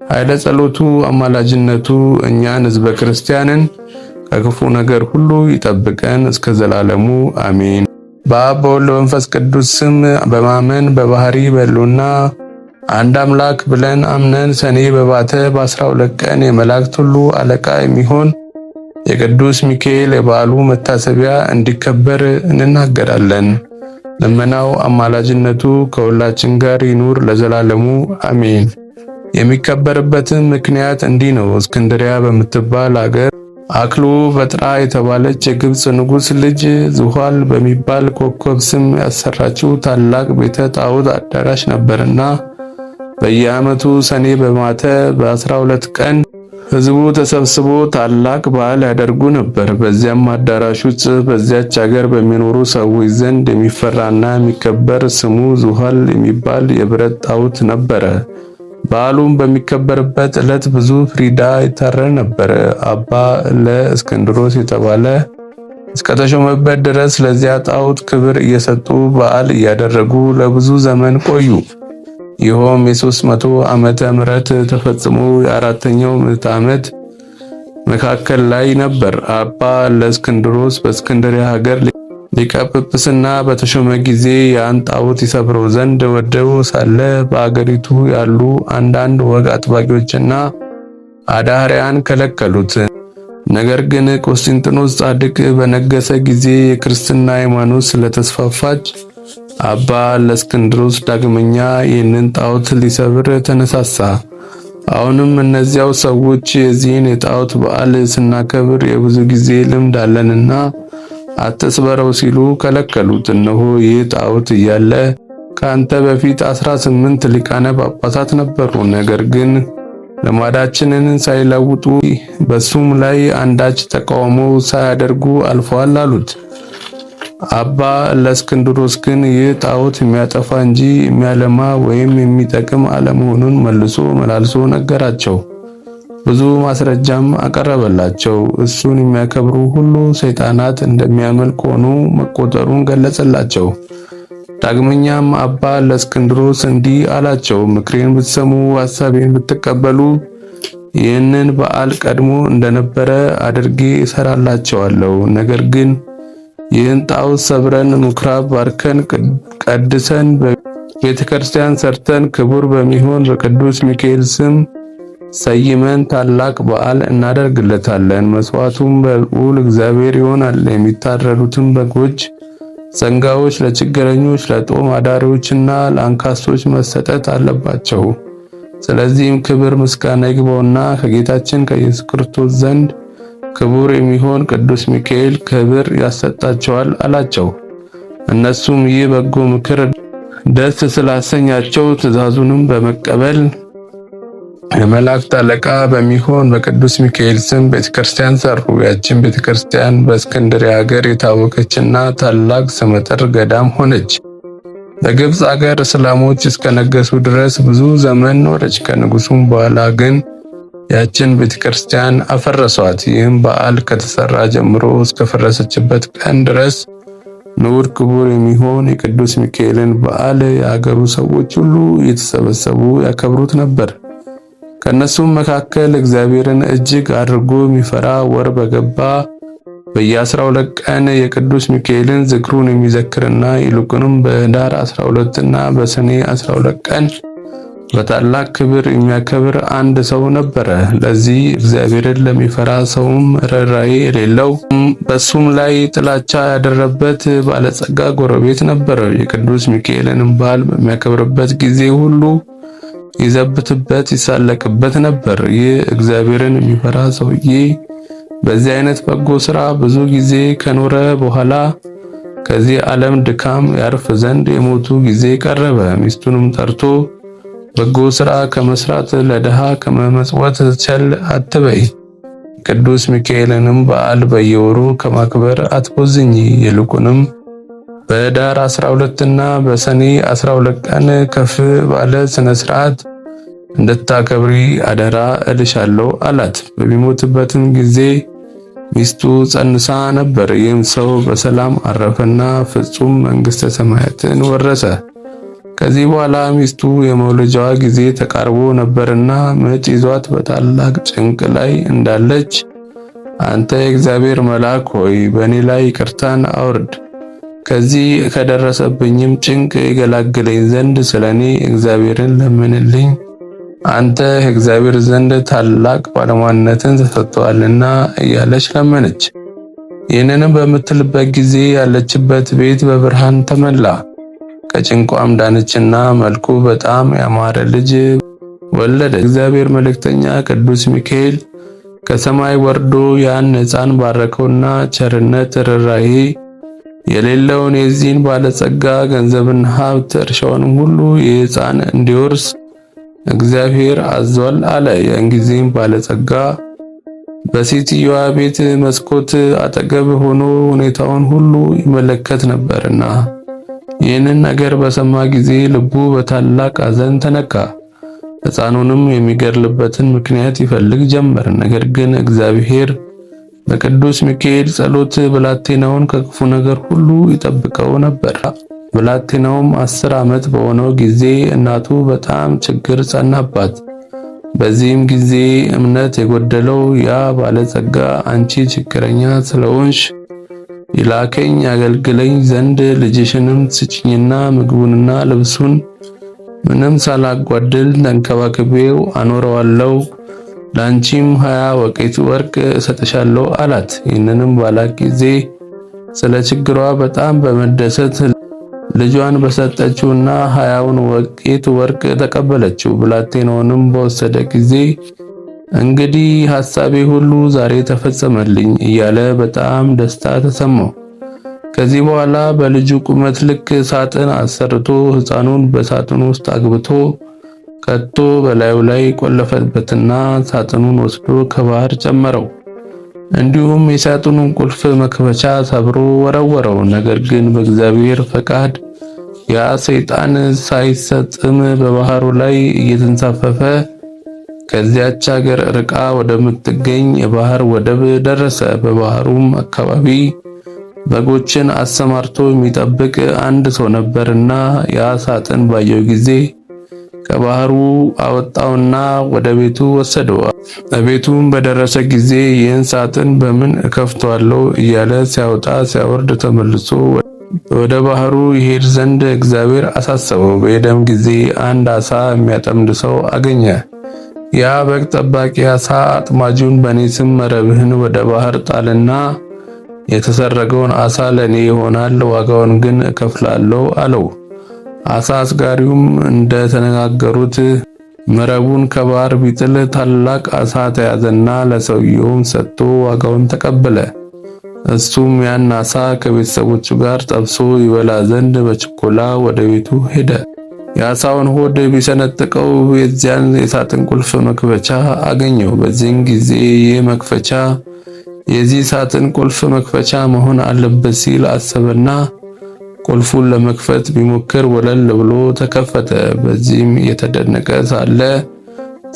ኃይለ ጸሎቱ አማላጅነቱ እኛን ሕዝበ ክርስቲያንን ከክፉ ነገር ሁሉ ይጠብቀን እስከ ዘላለሙ አሜን። በአብ በወልድ በመንፈስ ቅዱስ ስም በማመን በባህሪ በሕልውና አንድ አምላክ ብለን አምነን ሰኔ በባተ በ12 ቀን የመላእክት ሁሉ አለቃ የሚሆን የቅዱስ ሚካኤል የበዓሉ መታሰቢያ እንዲከበር እንናገራለን። ልመናው አማላጅነቱ ከሁላችን ጋር ይኑር ለዘላለሙ አሜን። የሚከበርበትም ምክንያት እንዲህ ነው። እስክንድሪያ በምትባል አገር አክሉ በጥራ የተባለች የግብጽ ንጉሥ ልጅ ዙኋል በሚባል ኮከብ ስም ያሰራችው ታላቅ ቤተ ጣዖት አዳራሽ ነበርና በየዓመቱ ሰኔ በማተ በ12 ቀን ሕዝቡ ተሰብስቦ ታላቅ በዓል ያደርጉ ነበር። በዚያም አዳራሽ ውስጥ በዚያች ሀገር በሚኖሩ ሰዎች ዘንድ የሚፈራና የሚከበር ስሙ ዙኋል የሚባል የብረት ጣዖት ነበረ። በዓሉም በሚከበርበት ዕለት ብዙ ፍሪዳ ይታረድ ነበር። አባ ለእስክንድሮስ የተባለ እስከተሾመበት ድረስ ለዚያ ጣዖት ክብር እየሰጡ በዓል እያደረጉ ለብዙ ዘመን ቆዩ። ይኸውም የ300 ዓመተ ምህረት ተፈጽሞ የ4ኛው ምዕተ ዓመት መካከል ላይ ነበር። አባ ለእስክንድሮስ በእስክንድርያ ሀገር ሊቀ ጵጵስና በተሾመ ጊዜ ያን ጣዖት ይሰብረው ዘንድ ወደው ሳለ በአገሪቱ ያሉ አንዳንድ ወግ አጥባቂዎችና አዳህሪያን ከለከሉት። ነገር ግን ቆስጠንጢኖስ ጻድቅ በነገሰ ጊዜ የክርስትና ሃይማኖት ስለተስፋፋች አባ ለእስክንድሮስ ዳግመኛ ይህንን ጣዖት ሊሰብር ተነሳሳ። አሁንም እነዚያው ሰዎች የዚህን የጣዖት በዓል ስናከብር የብዙ ጊዜ ልምድ አለንና አትስበረው ሲሉ ከለከሉት። እነሆ ይህ ጣዖት እያለ ካንተ በፊት 18 ሊቃነ ጳጳሳት ነበሩ፣ ነገር ግን ልማዳችንን ሳይለውጡ በሱም ላይ አንዳች ተቃውሞ ሳያደርጉ አልፈዋል አሉት። አባ ለእስክንድሮስ ግን ይህ ጣዖት የሚያጠፋ እንጂ የሚያለማ ወይም የሚጠቅም አለመሆኑን መልሶ መላልሶ ነገራቸው። ብዙ ማስረጃም አቀረበላቸው። እሱን የሚያከብሩ ሁሉ ሰይጣናት እንደሚያመልክ ሆኖ መቆጠሩን ገለጸላቸው። ዳግመኛም አባ ለእስክንድሮስ እንዲህ አላቸው፣ ምክሬን ብትሰሙ ሐሳቤን ብትቀበሉ ይህንን በዓል ቀድሞ እንደነበረ አድርጌ እሰራላቸዋለሁ። ነገር ግን ይህን ጣዖት ሰብረን ምኩራብ ባርከን ቀድሰን ቤተክርስቲያን ሰርተን ክቡር በሚሆን በቅዱስ ሚካኤል ስም ሰይመን ታላቅ በዓል እናደርግለታለን። መስዋዕቱም በልዑል እግዚአብሔር ይሆናል። የሚታረዱትም በጎች፣ ሰንጋዎች ለችግረኞች፣ ለጦም አዳሪዎችና ለአንካሶች መሰጠት አለባቸው። ስለዚህም ክብር ምስጋና ይግባውና ከጌታችን ከኢየሱስ ክርስቶስ ዘንድ ክቡር የሚሆን ቅዱስ ሚካኤል ክብር ያሰጣቸዋል አላቸው። እነሱም ይህ በጎ ምክር ደስ ስላሰኛቸው ትእዛዙንም በመቀበል የመላእክት አለቃ በሚሆን በቅዱስ ሚካኤል ስም ቤተክርስቲያን ሰሩ። ያችን ቤተክርስቲያን በእስክንድርያ ሀገር የታወቀችና ታላቅ ስመጥር ገዳም ሆነች። በግብጽ ሀገር እስላሞች እስከነገሱ ድረስ ብዙ ዘመን ኖረች። ከንጉሱም በኋላ ግን ያችን ቤተክርስቲያን አፈረሷት። ይህም በዓል ከተሰራ ጀምሮ እስከፈረሰችበት ቀን ድረስ ንዑድ ክቡር የሚሆን የቅዱስ ሚካኤልን በዓል የአገሩ ሰዎች ሁሉ እየተሰበሰቡ ያከብሩት ነበር። ከነሱም መካከል እግዚአብሔርን እጅግ አድርጎ የሚፈራ ወር በገባ በየ12 ቀን የቅዱስ ሚካኤልን ዝክሩን የሚዘክርና ይልቁንም በኅዳር 12 እና በሰኔ 12 ቀን በታላቅ ክብር የሚያከብር አንድ ሰው ነበረ። ለዚህ እግዚአብሔርን ለሚፈራ ሰውም ርኅራኄ የሌለው በሱም ላይ ጥላቻ ያደረበት ባለጸጋ ጎረቤት ነበረ። የቅዱስ ሚካኤልን በዓል በሚያከብርበት ጊዜ ሁሉ ይዘብትበት ይሳለቅበት ነበር። ይህ እግዚአብሔርን የሚፈራ ሰውዬ በዚህ አይነት በጎ ሥራ ብዙ ጊዜ ከኖረ በኋላ ከዚህ ዓለም ድካም ያርፍ ዘንድ የሞቱ ጊዜ ቀረበ። ሚስቱንም ጠርቶ በጎ ሥራ ከመስራት ለድሃ ከመመጽወት ቸል አትበይ፣ ቅዱስ ሚካኤልንም በዓል በየወሩ ከማክበር አትቦዝኝ፣ ይልቁንም በኅዳር 12 እና በሰኔ 12 ቀን ከፍ ባለ ስነ ሥርዓት እንድታከብሪ አደራ እልሻለሁ አላት። በሚሞትበትም ጊዜ ሚስቱ ጸንሳ ነበር። ይህም ሰው በሰላም አረፈና ፍጹም መንግሥተ ሰማያትን ወረሰ። ከዚህ በኋላ ሚስቱ የመውለጃዋ ጊዜ ተቃርቦ ነበርና ምጥ ይዟት በታላቅ ጭንቅ ላይ እንዳለች አንተ የእግዚአብሔር መልአክ ሆይ በእኔ ላይ ይቅርታን አውርድ፣ ከዚህ ከደረሰብኝም ጭንቅ ይገላግለኝ ዘንድ ስለኔ እግዚአብሔርን ለምንልኝ፣ አንተ እግዚአብሔር ዘንድ ታላቅ ባለሟልነትን ተሰጥቷልና እያለች ለመነች። ይህንንም በምትልበት ጊዜ ያለችበት ቤት በብርሃን ተመላ። ከጭንቋም ዳነችና መልኩ በጣም ያማረ ልጅ ወለደች። እግዚአብሔር መልእክተኛ ቅዱስ ሚካኤል ከሰማይ ወርዶ ያን ሕፃን ባረከውና ቸርነት ርኅራኄ የሌለውን የዚህን ባለጸጋ ገንዘብን ሀብት እርሻውንም ሁሉ ይህ ሕፃን እንዲወርስ እግዚአብሔር አዟል አለ። ያን ጊዜም ባለጸጋ በሴትዮዋ ቤት መስኮት አጠገብ ሆኖ ሁኔታውን ሁሉ ይመለከት ነበርና ይህንን ነገር በሰማ ጊዜ ልቡ በታላቅ ሐዘን ተነካ። ሕፃኑንም የሚገድልበትን ምክንያት ይፈልግ ጀመር። ነገር ግን እግዚአብሔር በቅዱስ ሚካኤል ጸሎት ብላቴናውን ከክፉ ነገር ሁሉ ይጠብቀው ነበር። ብላቴናውም 10 ዓመት በሆነው ጊዜ እናቱ በጣም ችግር ጸናባት። በዚህም ጊዜ እምነት የጎደለው ያ ባለጸጋ አንቺ ችግረኛ ስለሆንሽ ይላከኝ ያገልግለኝ ዘንድ ልጅሽንም ስጭኝና ምግቡንና ልብሱን ምንም ሳላጓድል ተንከባክቤው አኖረዋለሁ፣ ላንቺም 20 ወቄት ወርቅ እሰጥሻለሁ አላት። ይህንንም ባላት ጊዜ ስለ ችግሯ በጣም በመደሰት ልጇን በሰጠችውና 20ውን ወቄት ወርቅ ተቀበለችው። ብላቴናውንም በወሰደ ጊዜ እንግዲህ ሐሳቤ ሁሉ ዛሬ ተፈጸመልኝ እያለ በጣም ደስታ ተሰማው። ከዚህ በኋላ በልጁ ቁመት ልክ ሳጥን አሰርቶ ሕፃኑን በሳጥኑ ውስጥ አግብቶ ከቶ በላዩ ላይ ቆለፈበትና ሳጥኑን ወስዶ ከባህር ጨመረው። እንዲሁም የሳጥኑን ቁልፍ መክፈቻ ሰብሮ ወረወረው። ነገር ግን በእግዚአብሔር ፈቃድ ያ ሰይጣን ሳይሰጥም በባህሩ ላይ እየተንሳፈፈ ከዚያች ሀገር ርቃ ወደምትገኝ የባህር ወደብ ደረሰ። በባህሩም አካባቢ በጎችን አሰማርቶ የሚጠብቅ አንድ ሰው ነበርና ያ ሳጥን ባየው ጊዜ ከባህሩ አወጣውና ወደ ቤቱ ወሰደው። ቤቱም በደረሰ ጊዜ ይህን ሳጥን በምን እከፍተዋለሁ እያለ ሲያወጣ ሲያወርድ ተመልሶ ወደ ባህሩ ይሄድ ዘንድ እግዚአብሔር አሳሰበው። በሄደም ጊዜ አንድ አሳ የሚያጠምድ ሰው አገኘ። ያ በግ ጠባቂ አሳ አጥማጁን በኔ ስም መረብህን ወደ ባህር ጣልና የተሰረገውን አሳ ለኔ ይሆናል፣ ዋጋውን ግን እከፍላለሁ አለው። አሳ አስጋሪውም እንደተነጋገሩት መረቡን ከባህር ቢጥል ታላቅ አሳ ተያዘና ለሰውየውም ሰጥቶ ዋጋውን ተቀበለ። እሱም ያን አሳ ከቤተሰቦቹ ጋር ጠብሶ ይበላ ዘንድ በችኮላ ወደ ቤቱ ሄደ። የአሳውን ሆድ ቢሰነጥቀው የዚያን የሳጥን ቁልፍ መክፈቻ አገኘው። በዚህም ጊዜ ይህ መክፈቻ የዚህ ሳጥን ቁልፍ መክፈቻ መሆን አለበት ሲል አሰበና ቁልፉን ለመክፈት ቢሞክር ወለል ብሎ ተከፈተ። በዚህም የተደነቀ ሳለ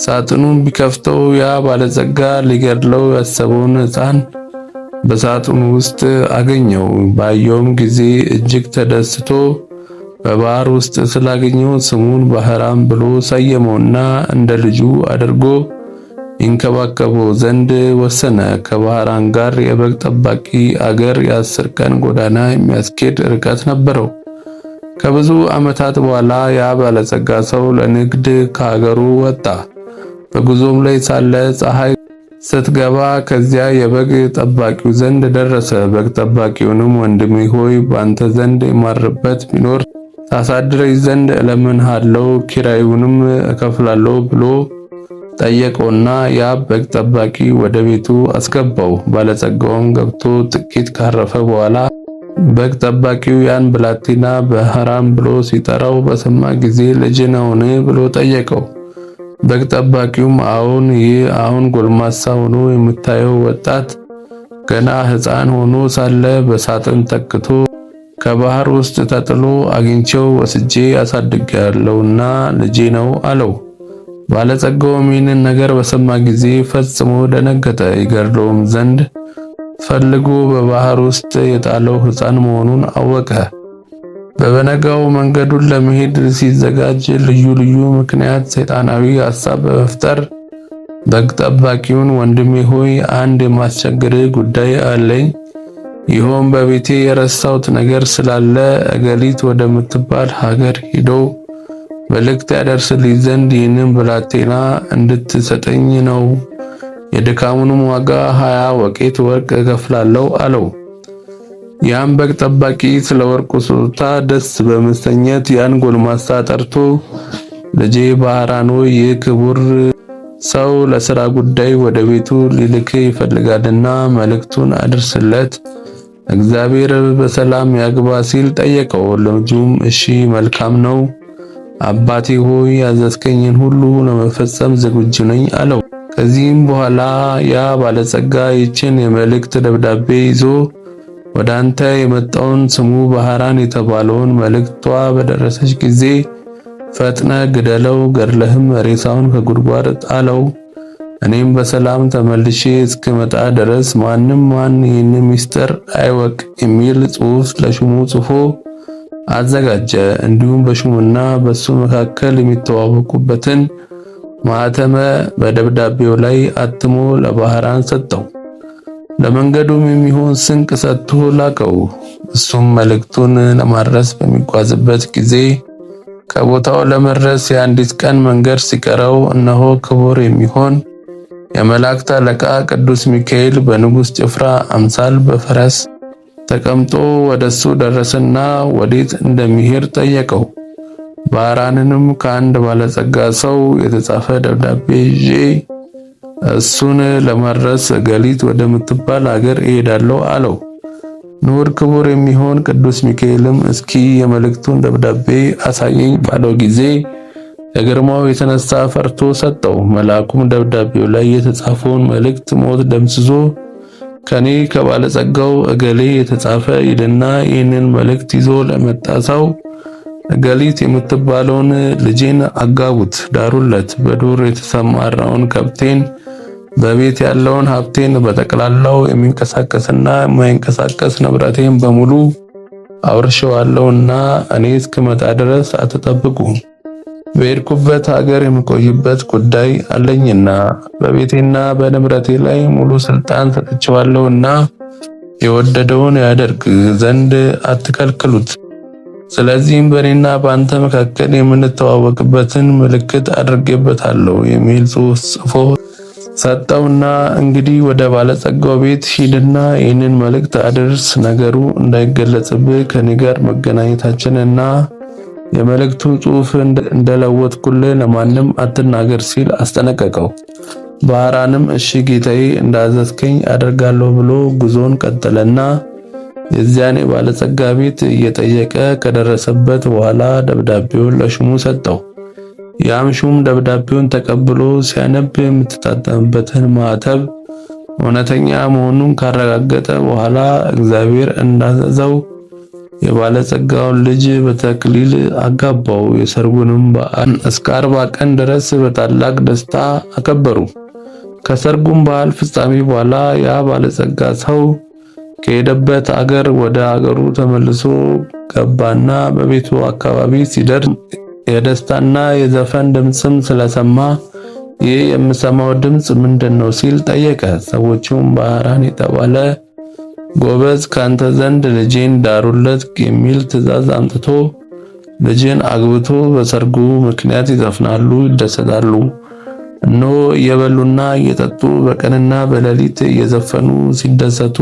ሳጥኑን ቢከፍተው ያ ባለጸጋ ሊገድለው ያሰበውን ሕፃን በሳጥኑ ውስጥ አገኘው። ባየውም ጊዜ እጅግ ተደስቶ በባህር ውስጥ ስላገኘው ስሙን ባህራም ብሎ ሰየመውና እንደ ልጁ አድርጎ ይንከባከበው ዘንድ ወሰነ። ከባህራን ጋር የበግ ጠባቂ አገር የ10 ቀን ጎዳና የሚያስኬድ ርቀት ነበረው። ከብዙ ዓመታት በኋላ ያ ባለጸጋ ሰው ለንግድ ከሀገሩ ወጣ። በጉዞም ላይ ሳለ ፀሐይ ስትገባ ከዚያ የበግ ጠባቂው ዘንድ ደረሰ። በግ ጠባቂውንም ወንድሜ ሆይ ባንተ ዘንድ የማርበት ቢኖር ታሳድረኝ ዘንድ እለምንሃለሁ፣ ኪራዩንም እከፍላለሁ ብሎ ጠየቀውና ያ በግ ጠባቂ ወደ ቤቱ አስገባው። ባለጸጋውም ገብቶ ጥቂት ካረፈ በኋላ በግ ጠባቂው ያን ብላቴና በሐራም ብሎ ሲጠራው በሰማ ጊዜ ልጅ ነውን ብሎ ጠየቀው። በግ ጠባቂውም ይህ አሁን ጎልማሳ ሆኖ የምታየው ወጣት ገና ሕፃን ሆኖ ሳለ በሳጥን ተክቶ ከባህር ውስጥ ተጥሎ አግኝቼው ወስጄ አሳድጌያለሁና ልጄ ነው አለው። ባለጸጋውም ይህንን ነገር በሰማ ጊዜ ፈጽሞ ደነገጠ። ይገድለውም ዘንድ ፈልጎ በባህር ውስጥ የጣለው ሕፃን መሆኑን አወቀ። በበነጋው መንገዱን ለመሄድ ሲዘጋጅ ልዩ ልዩ ምክንያት ሰይጣናዊ ሐሳብ በመፍጠር በግ ጠባቂውን ወንድሜ ሆይ አንድ የማስቸግርህ ጉዳይ አለኝ። ይኸውም በቤቴ የረሳሁት ነገር ስላለ እገሊት ወደምትባል ሀገር ሂዶ መልእክት ያደርስልኝ ዘንድ ይህንን ብላቴና እንድትሰጠኝ ነው። የድካሙንም ዋጋ 20 ወቄት ወርቅ እከፍላለሁ አለው። ያን በግ ጠባቂ ስለ ወርቁ ስጦታ ደስ በመሰኘት ያን ጎልማሳ ጠርቶ ልጄ ባህራን ሆይ ይህ ክቡር ሰው ለሥራ ጉዳይ ወደ ቤቱ ሊልክ ይፈልጋልና መልእክቱን አድርስለት፣ እግዚአብሔር በሰላም ያግባ ሲል ጠየቀው። ልጁም እሺ መልካም ነው አባቴ ሆይ ያዘዝከኝን ሁሉ ለመፈጸም ዝግጁ ነኝ አለው። ከዚህም በኋላ ያ ባለጸጋ ይችን የመልእክት ደብዳቤ ይዞ ወደ አንተ የመጣውን ስሙ ባህራን የተባለውን መልእክቷ በደረሰች ጊዜ ፈጥነ ግደለው፣ ገድለህም ሬሳውን ከጉድጓድ ጣለው። እኔም በሰላም ተመልሼ እስክመጣ ድረስ ማንም ይህን ምስጢር አይወቅ የሚል ጽሑፍ ለሹሙ ጽፎ አዘጋጀ። እንዲሁም በሹሙና በሱ መካከል የሚተዋወቁበትን ማኅተመ በደብዳቤው ላይ አትሞ ለባህራን ሰጠው። ለመንገዱም የሚሆን ስንቅ ሰጥቶ ላከው። እሱም መልእክቱን ለማድረስ በሚጓዝበት ጊዜ ከቦታው ለመድረስ የአንዲት ቀን መንገድ ሲቀረው እነሆ ክቡር የሚሆን የመላእክት አለቃ ቅዱስ ሚካኤል በንጉሥ ጭፍራ አምሳል በፈረስ ተቀምጦ ወደሱ ደረሰና ወዴት እንደሚሄድ ጠየቀው። ባህራንንም ከአንድ ባለጸጋ ሰው የተጻፈ ደብዳቤ ይዤ እሱን ለማድረስ ገሊት ወደምትባል አገር እሄዳለሁ አለው። ንዑድ ክቡር የሚሆን ቅዱስ ሚካኤልም እስኪ የመልእክቱን ደብዳቤ አሳየኝ ባለው ጊዜ ከግርማው የተነሳ ፈርቶ ሰጠው። መልአኩም ደብዳቤው ላይ የተጻፈውን መልእክት ሞት ደምስሶ ከኔ ከባለጸጋው እገሌ የተጻፈ ይልና ይህንን መልእክት ይዞ ለመጣ ሰው እገሊት የምትባለውን ልጄን አጋቡት፣ ዳሩለት፣ በዱር የተሰማራውን ከብቴን በቤት ያለውን ሀብቴን በጠቅላላው የሚንቀሳቀስና የማይንቀሳቀስ ንብረቴን በሙሉ አውርሼዋለሁና እኔ እስክመጣ ድረስ አትጠብቁ። በሄድኩበት ሀገር የምቆይበት ጉዳይ አለኝና በቤቴና በንብረቴ ላይ ሙሉ ስልጣን ሰጥቼዋለሁና የወደደውን ያደርግ ዘንድ አትከልክሉት። ስለዚህም በእኔና በአንተ መካከል የምንተዋወቅበትን ምልክት አድርጌበታለሁ የሚል ጽሑፍ ጽፎ ሰጠውና እንግዲህ ወደ ባለጸጋው ቤት ሂድና ይህንን መልእክት አድርስ፣ ነገሩ እንዳይገለጽብህ ከኔ ጋር መገናኘታችንና የመልእክቱን ጽሑፍ እንደለወጥኩልህ ለማንም አትናገር ሲል አስጠነቀቀው። ባህራንም እሺ ጌታዬ እንዳዘዝከኝ አደርጋለሁ ብሎ ጉዞን ቀጠለና የዚያን የባለጸጋ ቤት እየጠየቀ ከደረሰበት በኋላ ደብዳቤውን ለሹሙ ሰጠው። ያም ሹም ደብዳቤውን ተቀብሎ ሲያነብ የምትታተምበትን ማዕተብ እውነተኛ መሆኑን ካረጋገጠ በኋላ እግዚአብሔር እንዳዘዘው የባለጸጋውን ልጅ በተክሊል አጋባው። የሰርጉንም በዓል እስከ 40 ቀን ድረስ በታላቅ ደስታ አከበሩ። ከሰርጉም በዓል ፍጻሜ በኋላ ያ ባለጸጋ ሰው ከሄደበት አገር ወደ አገሩ ተመልሶ ገባና በቤቱ አካባቢ ሲደርስ የደስታና የዘፈን ድምፅም ስለሰማ ይህ የምሰማው ድምፅ ምንድነው ሲል ጠየቀ። ሰዎቹም ባህራን የተባለ ጎበዝ ካንተ ዘንድ ልጄን ዳሩለት የሚል ትእዛዝ አምጥቶ ልጅን አግብቶ በሰርጉ ምክንያት ይዘፍናሉ፣ ይደሰታሉ። እነሆ እየበሉና እየጠጡ በቀንና በሌሊት እየዘፈኑ ሲደሰቱ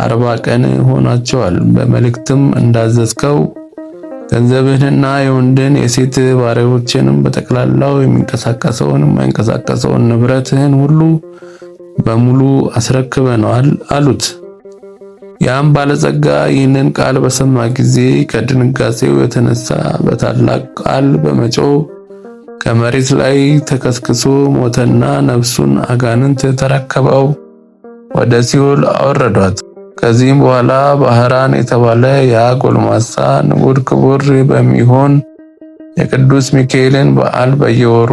40 ቀን ሆናቸዋል። በመልእክትም እንዳዘዝከው ገንዘብህንና የወንድን የሴት ባሪያዎችንም በጠቅላላው የሚንቀሳቀሰውን የማይንቀሳቀሰውን ንብረትህን ሁሉ በሙሉ አስረክበነዋል አሉት። ያም ባለጸጋ ይህንን ቃል በሰማ ጊዜ ከድንጋጼው የተነሳ በታላቅ ቃል በመጮህ ከመሬት ላይ ተከስክሶ ሞተና ነፍሱን አጋንንት ተረከበው ወደ ሲኦል አወረዷት። ከዚህም በኋላ ባህራን የተባለ ያ ጎልማሳ ንዑድ ክቡር በሚሆን የቅዱስ ሚካኤልን በዓል በየወሩ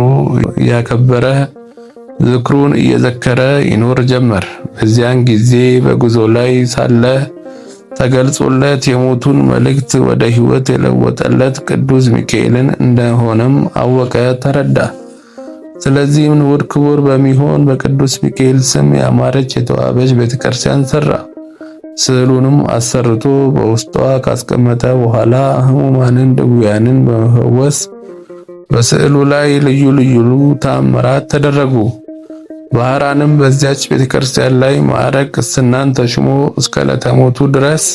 እያከበረ ዝክሩን እየዘከረ ይኖር ጀመር። በዚያን ጊዜ በጉዞ ላይ ሳለ ተገልጾለት የሞቱን መልእክት ወደ ሕይወት የለወጠለት ቅዱስ ሚካኤልን እንደሆነም አወቀ፣ ተረዳ። ስለዚህም ንዑድ ክቡር በሚሆን በቅዱስ ሚካኤል ስም ያማረች የተዋበች ቤተክርስቲያን ሰራ። ስዕሉንም አሰርቶ በውስጧ ካስቀመጠ በኋላ ሕሙማንን ድውያንን በመፈወስ በስዕሉ ላይ ልዩ ልዩ ተአምራት ተደረጉ። ባህራንም በዚያች ቤተክርስቲያን ላይ ማዕረግ ቅስናን ተሽሞ እስከ ዕለተ ሞቱ ድረስ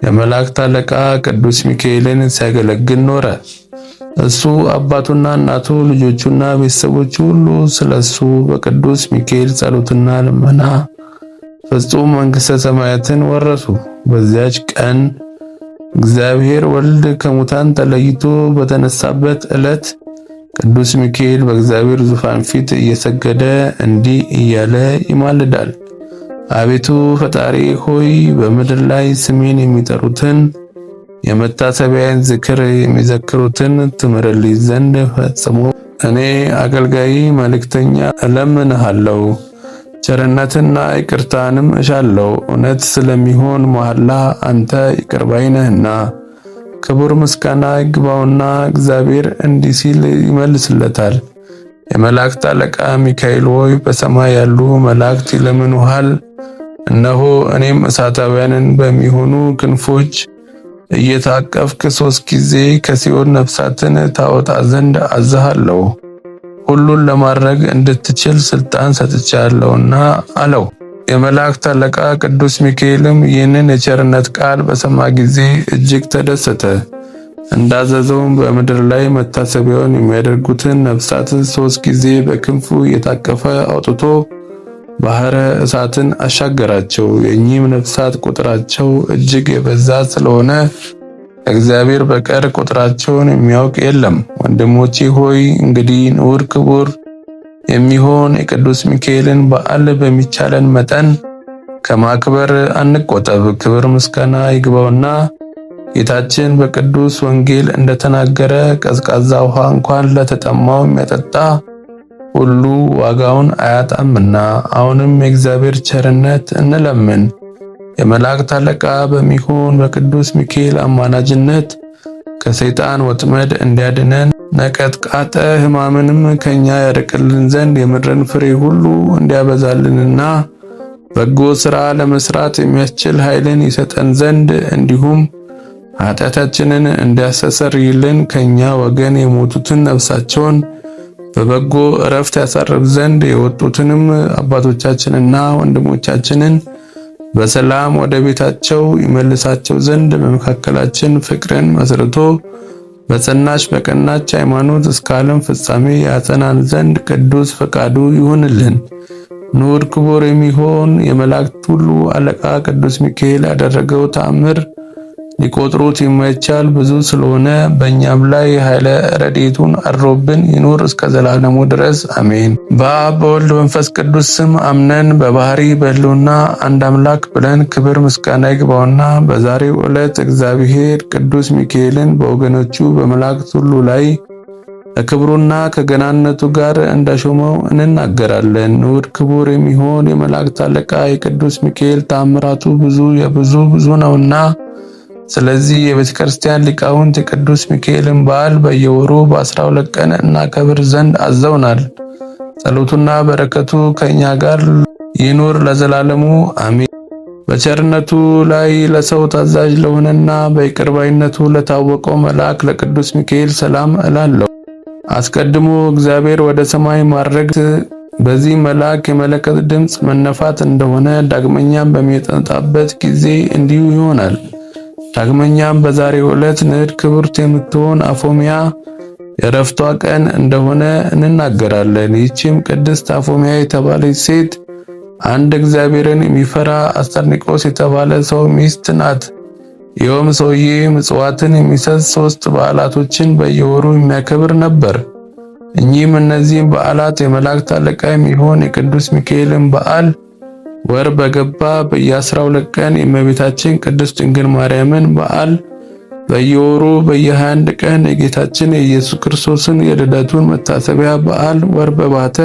የመላእክት አለቃ ቅዱስ ሚካኤልን ሲያገለግል ኖረ። እሱ አባቱና እናቱ ልጆቹና ቤተሰቦቹ ሁሉ ስለሱ በቅዱስ ሚካኤል ጸሎትና ልመና ፍጹም መንግሥተ ሰማያትን ወረሱ። በዚያች ቀን እግዚአብሔር ወልድ ከሙታን ተለይቶ በተነሳበት ዕለት ቅዱስ ሚካኤል በእግዚአብሔር ዙፋን ፊት እየሰገደ እንዲህ እያለ ይማልዳል። አቤቱ ፈጣሪ ሆይ በምድር ላይ ስሜን የሚጠሩትን የመታሰቢያን ዝክር የሚዘክሩትን ትምርልኝ ዘንድ ፈጽሞ እኔ አገልጋይ መልእክተኛ እለምንሃለሁ። ቸርነትና ይቅርታንም እሻለሁ። እውነት ስለሚሆን መሐላ አንተ ይቅር ባይ ነህና። ክቡር ምስጋና ይግባውና እግዚአብሔር እንዲህ ሲል ይመልስለታል። የመላእክት አለቃ ሚካኤል ሆይ በሰማይ ያሉ መላእክት ይለምኑሃል። እነሆ እኔም እሳታውያንን በሚሆኑ ክንፎች እየታቀፍክ 3 ጊዜ ከሲኦል ነፍሳትን ታወጣ ዘንድ አዝሃለሁ። ሁሉን ለማድረግ እንድትችል ስልጣን ሰጥቻለሁና አለው። የመላእክት አለቃ ቅዱስ ሚካኤልም ይህንን የቸርነት ቃል በሰማ ጊዜ እጅግ ተደሰተ። እንዳዘዘውም በምድር ላይ መታሰቢያውን የሚያደርጉትን ነፍሳት 3 ጊዜ በክንፉ እየታቀፈ አውጥቶ ባህረ እሳትን አሻገራቸው። የእኚህም ነፍሳት ቁጥራቸው እጅግ የበዛ ስለሆነ እግዚአብሔር በቀር ቁጥራቸውን የሚያውቅ የለም። ወንድሞቼ ሆይ እንግዲህ ንዑድ ክቡር የሚሆን የቅዱስ ሚካኤልን በዓል በሚቻለን መጠን ከማክበር አንቆጠብ። ክብር ምስጋና ይግባውና ጌታችን በቅዱስ ወንጌል እንደተናገረ ቀዝቃዛ ውሃ እንኳን ለተጠማው የሚያጠጣ ሁሉ ዋጋውን አያጣምና። አሁንም የእግዚአብሔር ቸርነት እንለምን። የመላእክት አለቃ በሚሆን በቅዱስ ሚካኤል አማላጅነት ከሰይጣን ወጥመድ እንዲያድነን ነቀጥቃጠ ሕማምንም ከኛ ያርቅልን ዘንድ የምድርን ፍሬ ሁሉ እንዲያበዛልንና በጎ ሥራ ለመስራት የሚያስችል ኃይልን ይሰጠን ዘንድ እንዲሁም ኃጢአታችንን እንዲያስተሰርይልን ከኛ ወገን የሞቱትን ነፍሳቸውን በበጎ ዕረፍት ያሳርፍ ዘንድ የወጡትንም አባቶቻችንና ወንድሞቻችንን በሰላም ወደ ቤታቸው ይመልሳቸው ዘንድ በመካከላችን ፍቅርን መስርቶ በጸናች በቀናች ሃይማኖት እስከ ዓለም ፍጻሜ ያጸናን ዘንድ ቅዱስ ፈቃዱ ይሁንልን። ንዑድ ክቡር የሚሆን የመላእክት ሁሉ አለቃ ቅዱስ ሚካኤል ያደረገው ተአምር ሊቆጥሩት የማይቻል ብዙ ስለሆነ በእኛም ላይ ኃይለ ረድኤቱን አድሮብን ይኑር እስከ ዘላለሙ ድረስ አሜን። በአብ በወልድ በመንፈስ ቅዱስ ስም አምነን በባህሪ በሕልውና አንድ አምላክ ብለን ክብር ምስጋና ይግባውና በዛሬው ዕለት እግዚአብሔር ቅዱስ ሚካኤልን በወገኖቹ በመላእክት ሁሉ ላይ ከክብሩና ከገናነቱ ጋር እንደሾመው እንናገራለን። ንዑድ ክቡር የሚሆን የመላእክት አለቃ የቅዱስ ሚካኤል ተአምራቱ ብዙ ነውና ስለዚህ የቤተ ክርስቲያን ሊቃውንት የቅዱስ ሚካኤልን በዓል በየወሩ በ12 ቀን እናከብር ዘንድ አዘውናል። ጸሎቱና በረከቱ ከኛ ጋር ይኑር ለዘላለሙ አሜን። በቸርነቱ ላይ ለሰው ታዛዥ ለሆነና በይቅር ባይነቱ ለታወቀው መልአክ ለቅዱስ ሚካኤል ሰላም እላለሁ። አስቀድሞ እግዚአብሔር ወደ ሰማይ ማድረግ በዚህ መልአክ የመለከት ድምፅ መነፋት እንደሆነ ዳግመኛም በሚመጣበት ጊዜ እንዲሁ ይሆናል። ዳግመኛም በዛሬው ዕለት ንዕድ ክብርት የምትሆን አፎሚያ የዕረፍቷ ቀን እንደሆነ እንናገራለን። ይህችም ቅድስት አፎሚያ የተባለች ሴት አንድ እግዚአብሔርን የሚፈራ አስጠርኒቆስ የተባለ ሰው ሚስት ናት። ይኸውም ሰውዬ ምጽዋትን የሚሰጥ 3 በዓላቶችን በየወሩ የሚያከብር ነበር። እነዚህም በዓላት የመላእክት አለቃ የሚሆን የቅዱስ ሚካኤልን በዓል፣ ወር በገባ በየ12 ቀን የእመቤታችን ቅድስት ድንግል ማርያምን በዓል፣ በየወሩ በየ21 ቀን የጌታችን የኢየሱስ ክርስቶስን የልደቱን መታሰቢያ በዓል፣ ወር በባተ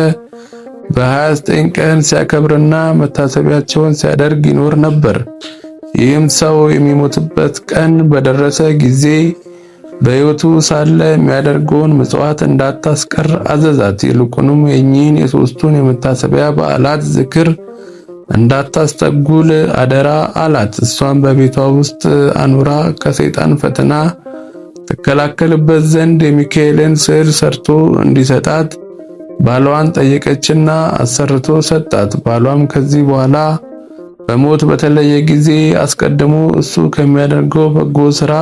በ29 ቀን ሲያከብርና መታሰቢያቸውን ሲያደርግ ይኖር ነበር። ይህም ሰው የሚሞትበት ቀን በደረሰ ጊዜ በሕይወቱ ሳለ የሚያደርገውን ምጽዋት እንዳታስቀር አዘዛት። ይልቁንም የእኚህን የሦስቱን የመታሰቢያ በዓላት ዝክር እንዳታስተጉል አደራ አላት። እሷም በቤቷ ውስጥ አኑራ ከሰይጣን ፈተና ትከላከልበት ዘንድ የሚካኤልን ስዕል ሰርቶ እንዲሰጣት ባሏን ጠየቀችና አሰርቶ ሰጣት። ባሏም ከዚህ በኋላ በሞት በተለየ ጊዜ አስቀድሞ እሱ ከሚያደርገው በጎ ሥራ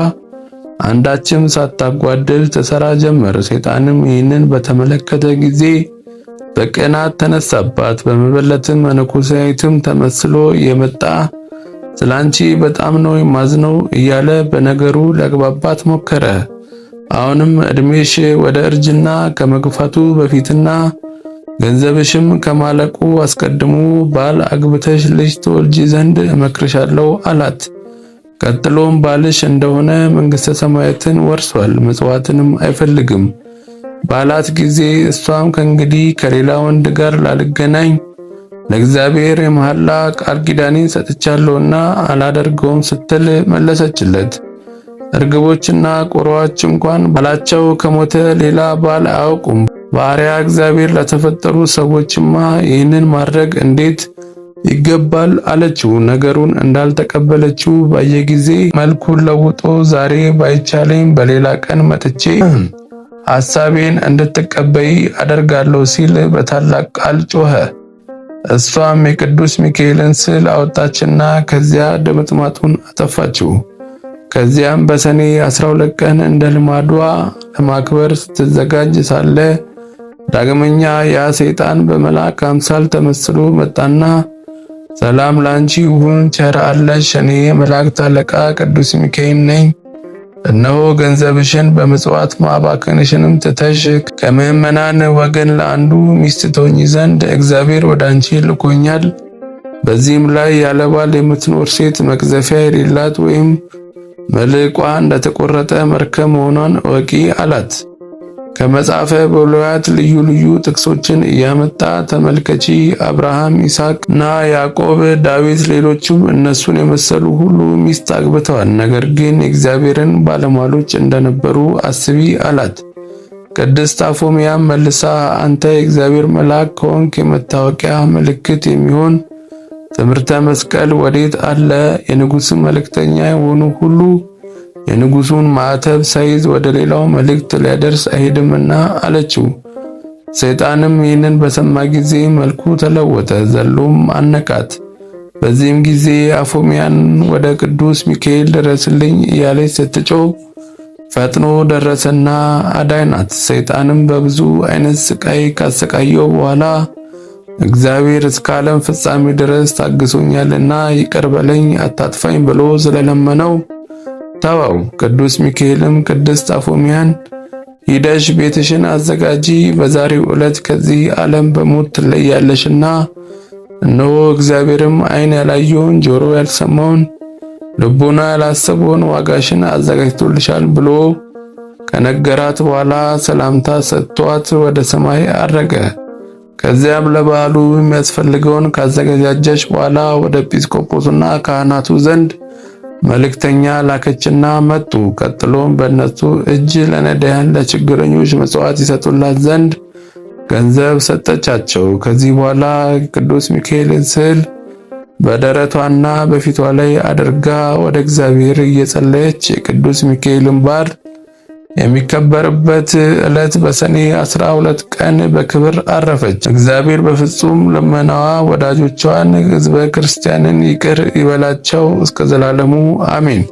አንዳችም ሳታጓድል ትሰራ ጀመር። ሰይጣንም ይህንን በተመለከተ ጊዜ በቅናት ተነሳባት። በመበለትም መነኮሳይትም ተመስሎ የመጣ ስላንቺ በጣም ነው የማዝነው እያለ በነገሩ ሊያግባባት ሞከረ። አሁንም ዕድሜሽ ወደ እርጅና ከመግፋቱ በፊትና ገንዘብሽም ከማለቁ አስቀድሞ ባል አግብተሽ ልጅ ትወልጂ ዘንድ እመክርሻለሁ አላት። ቀጥሎም ባልሽ እንደሆነ መንግሥተ ሰማያትን ወርሷል፣ ምጽዋትንም አይፈልግም ባላት ጊዜ እሷም ከእንግዲህ ከሌላ ወንድ ጋር ላልገናኝ ለእግዚአብሔር የመሐላ ቃል ኪዳኔን ሰጥቻለሁና አላደርገውም ስትል መለሰችለት። እርግቦችና ቁራዎች እንኳን ባላቸው ከሞተ ሌላ ባል አያውቁም። ባሪያ እግዚአብሔር ለተፈጠሩ ሰዎችማ ይህንን ማድረግ እንዴት ይገባል አለችው። ነገሩን እንዳልተቀበለችው ባየ ጊዜ መልኩን ለውጦ ዛሬ ባይቻለኝ በሌላ ቀን መጥቼ ሐሳቤን እንድትቀበይ አደርጋለሁ ሲል በታላቅ ቃል ጮኸ። እሷም የቅዱስ ሚካኤልን ስዕል አወጣችና ከዚያ ድምጥማጡን አጠፋችው። ከዚያም በሰኔ 12 ቀን እንደ ልማዷ ለማክበር ስትዘጋጅ ሳለ ዳግመኛ ያ ሰይጣን በመልአክ አምሳል ተመስሎ መጣና ሰላም ላንቺ ይሁን፣ ቸር አለሽ፣ እኔ የመላእክት አለቃ ቅዱስ ሚካኤል ነኝ። እነሆ ገንዘብሽን በምጽዋት ማባከንሽንም ትተሽ ከምዕመናን ወገን ለአንዱ ሚስት ትሆኚ ዘንድ እግዚአብሔር ወደ አንቺ ልኮኛል። በዚህም ላይ ያለ ባል የምትኖር ሴት መቅዘፊያ የሌላት ወይም መልቋ እንደተቆረጠ መርከብ መሆኗን እወቂ አላት። ከመጽሐፈ ብሉያት ልዩ ልዩ ጥቅሶችን እያመጣ ተመልከቺ። አብርሃም፣ ይስሐቅ እና ያዕቆብ፣ ዳዊት፣ ሌሎችም እነሱን የመሰሉ ሁሉ ሚስት አግብተዋል። ነገር ግን የእግዚአብሔርን ባለሟሎች እንደነበሩ አስቢ አላት። ቅድስት አፎሚያም መልሳ አንተ የእግዚአብሔር መልአክ ከሆንክ የመታወቂያ ምልክት የሚሆን ትምህርተ መስቀል ወዴት አለ? የንጉሥ መልእክተኛ የሆኑ ሁሉ የንጉሱን ማዕተብ ሳይዝ ወደ ሌላው መልእክት ሊያደርስ አይሄድምና አለችው። ሰይጣንም ይህንን በሰማ ጊዜ መልኩ ተለወጠ፣ ዘሎም አነቃት። በዚህም ጊዜ አፎሚያን ወደ ቅዱስ ሚካኤል ድረስልኝ እያለች ስትጮህ ፈጥኖ ደረሰና አዳናት። ሰይጣንም በብዙ አይነት ስቃይ ካሰቃየው በኋላ እግዚአብሔር እስከ ዓለም ፍጻሜ ድረስ ታግሶኛልና ይቅር በለኝ አታጥፋኝ ብሎ ስለለመነው ተወው። ቅዱስ ሚካኤልም ቅድስት አፎሚያን ሂደሽ ቤትሽን አዘጋጂ፣ በዛሬው ዕለት ከዚህ ዓለም በሞት ትለያለሽና እነሆ እግዚአብሔርም ዓይን ያላየውን ጆሮ ያልሰማውን ልቦና ያላሰበውን ዋጋሽን አዘጋጅቶልሻል ብሎ ከነገራት በኋላ ሰላምታ ሰጥቷት ወደ ሰማይ አረገ። ከዚያም ለበዓሉ የሚያስፈልገውን ካዘጋጀች በኋላ ወደ ኤጲስቆጶስና ካህናቱ ዘንድ መልእክተኛ ላከችና መጡ። ቀጥሎም በእነሱ እጅ ለነዳያን ለችግረኞች መጽዋዕት ይሰጡላት ዘንድ ገንዘብ ሰጠቻቸው። ከዚህ በኋላ ቅዱስ ሚካኤልን ስዕል በደረቷና በፊቷ ላይ አድርጋ ወደ እግዚአብሔር እየጸለየች የቅዱስ ሚካኤልን ባር የሚከበርበት ዕለት በሰኔ 12 ቀን በክብር አረፈች። እግዚአብሔር በፍጹም ልመናዋ ወዳጆቿን ሕዝበ ክርስቲያንን ይቅር ይበላቸው እስከ ዘላለሙ አሜን።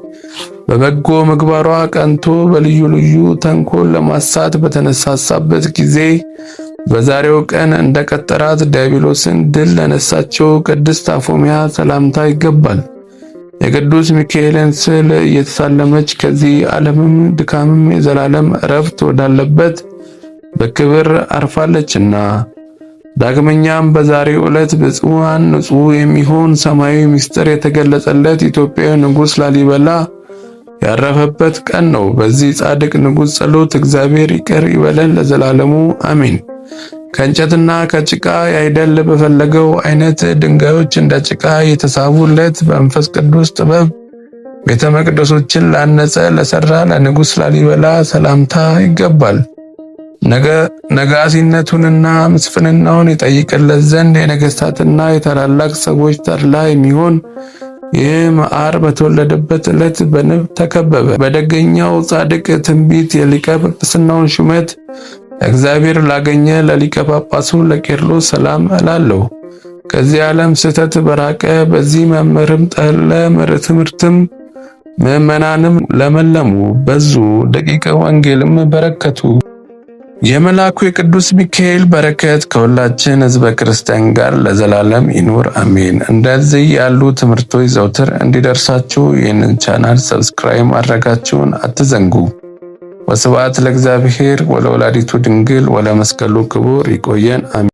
በበጎ ምግባሯ ቀንቶ በልዩ ልዩ ተንኮል ለማሳት በተነሳሳበት ጊዜ በዛሬው ቀን እንደቀጠራት ዲያብሎስን ድል ለነሳችው ቅድስት አፎሚያ ሰላምታ ይገባል። የቅዱስ ሚካኤልን ስዕል እየተሳለመች ከዚህ ዓለምም ድካምም የዘላለም እረፍት ወዳለበት በክብር አርፋለችና። ዳግመኛም በዛሬው ዕለት ብፁዓን ንጹሕ የሚሆን ሰማያዊ ምስጢር የተገለጸለት ኢትዮጵያዊ ንጉሥ ላሊበላ ያረፈበት ቀን ነው። በዚህ ጻድቅ ንጉሥ ጸሎት እግዚአብሔር ይቅር ይበለን ለዘላለሙ አሜን። ከእንጨትና ከጭቃ ያይደል በፈለገው አይነት ድንጋዮች እንደ ጭቃ የተሳቡለት በመንፈስ ቅዱስ ጥበብ ቤተ መቅደሶችን ላነጸ ለሰራ ለንጉሥ ላሊበላ ሰላምታ ይገባል። ነጋሲነቱንና ምስፍንናውን ይጠይቅለት ዘንድ የነገሥታትና የታላላቅ ሰዎች ተድላ የሚሆን ይህ መዓር በተወለደበት ዕለት በንብ ተከበበ። በደገኛው ጻድቅ ትንቢት የሊቀ ጵጵስናውን ሹመት እግዚአብሔር ላገኘ ለሊቀ ጳጳሱ ለቄርሎስ ሰላም እላለሁ። ከዚህ ዓለም ስህተት በራቀ በዚህ መምህርም ጠለ ትምህርትም ምዕመናንም ለመለሙ በዙ፣ ደቂቀ ወንጌልም በረከቱ። የመልአኩ የቅዱስ ሚካኤል በረከት ከሁላችን ሕዝበ ክርስቲያን ጋር ለዘላለም ይኑር አሜን። እንደዚህ ያሉ ትምህርቶች ዘውትር እንዲደርሳችሁ ይህንን ቻናል ሰብስክራይብ ማድረጋችሁን አትዘንጉ። ወስብሐት ለእግዚአብሔር ወለወላዲቱ ድንግል ወለመስቀሉ ክቡር። ይቆየን አሜን።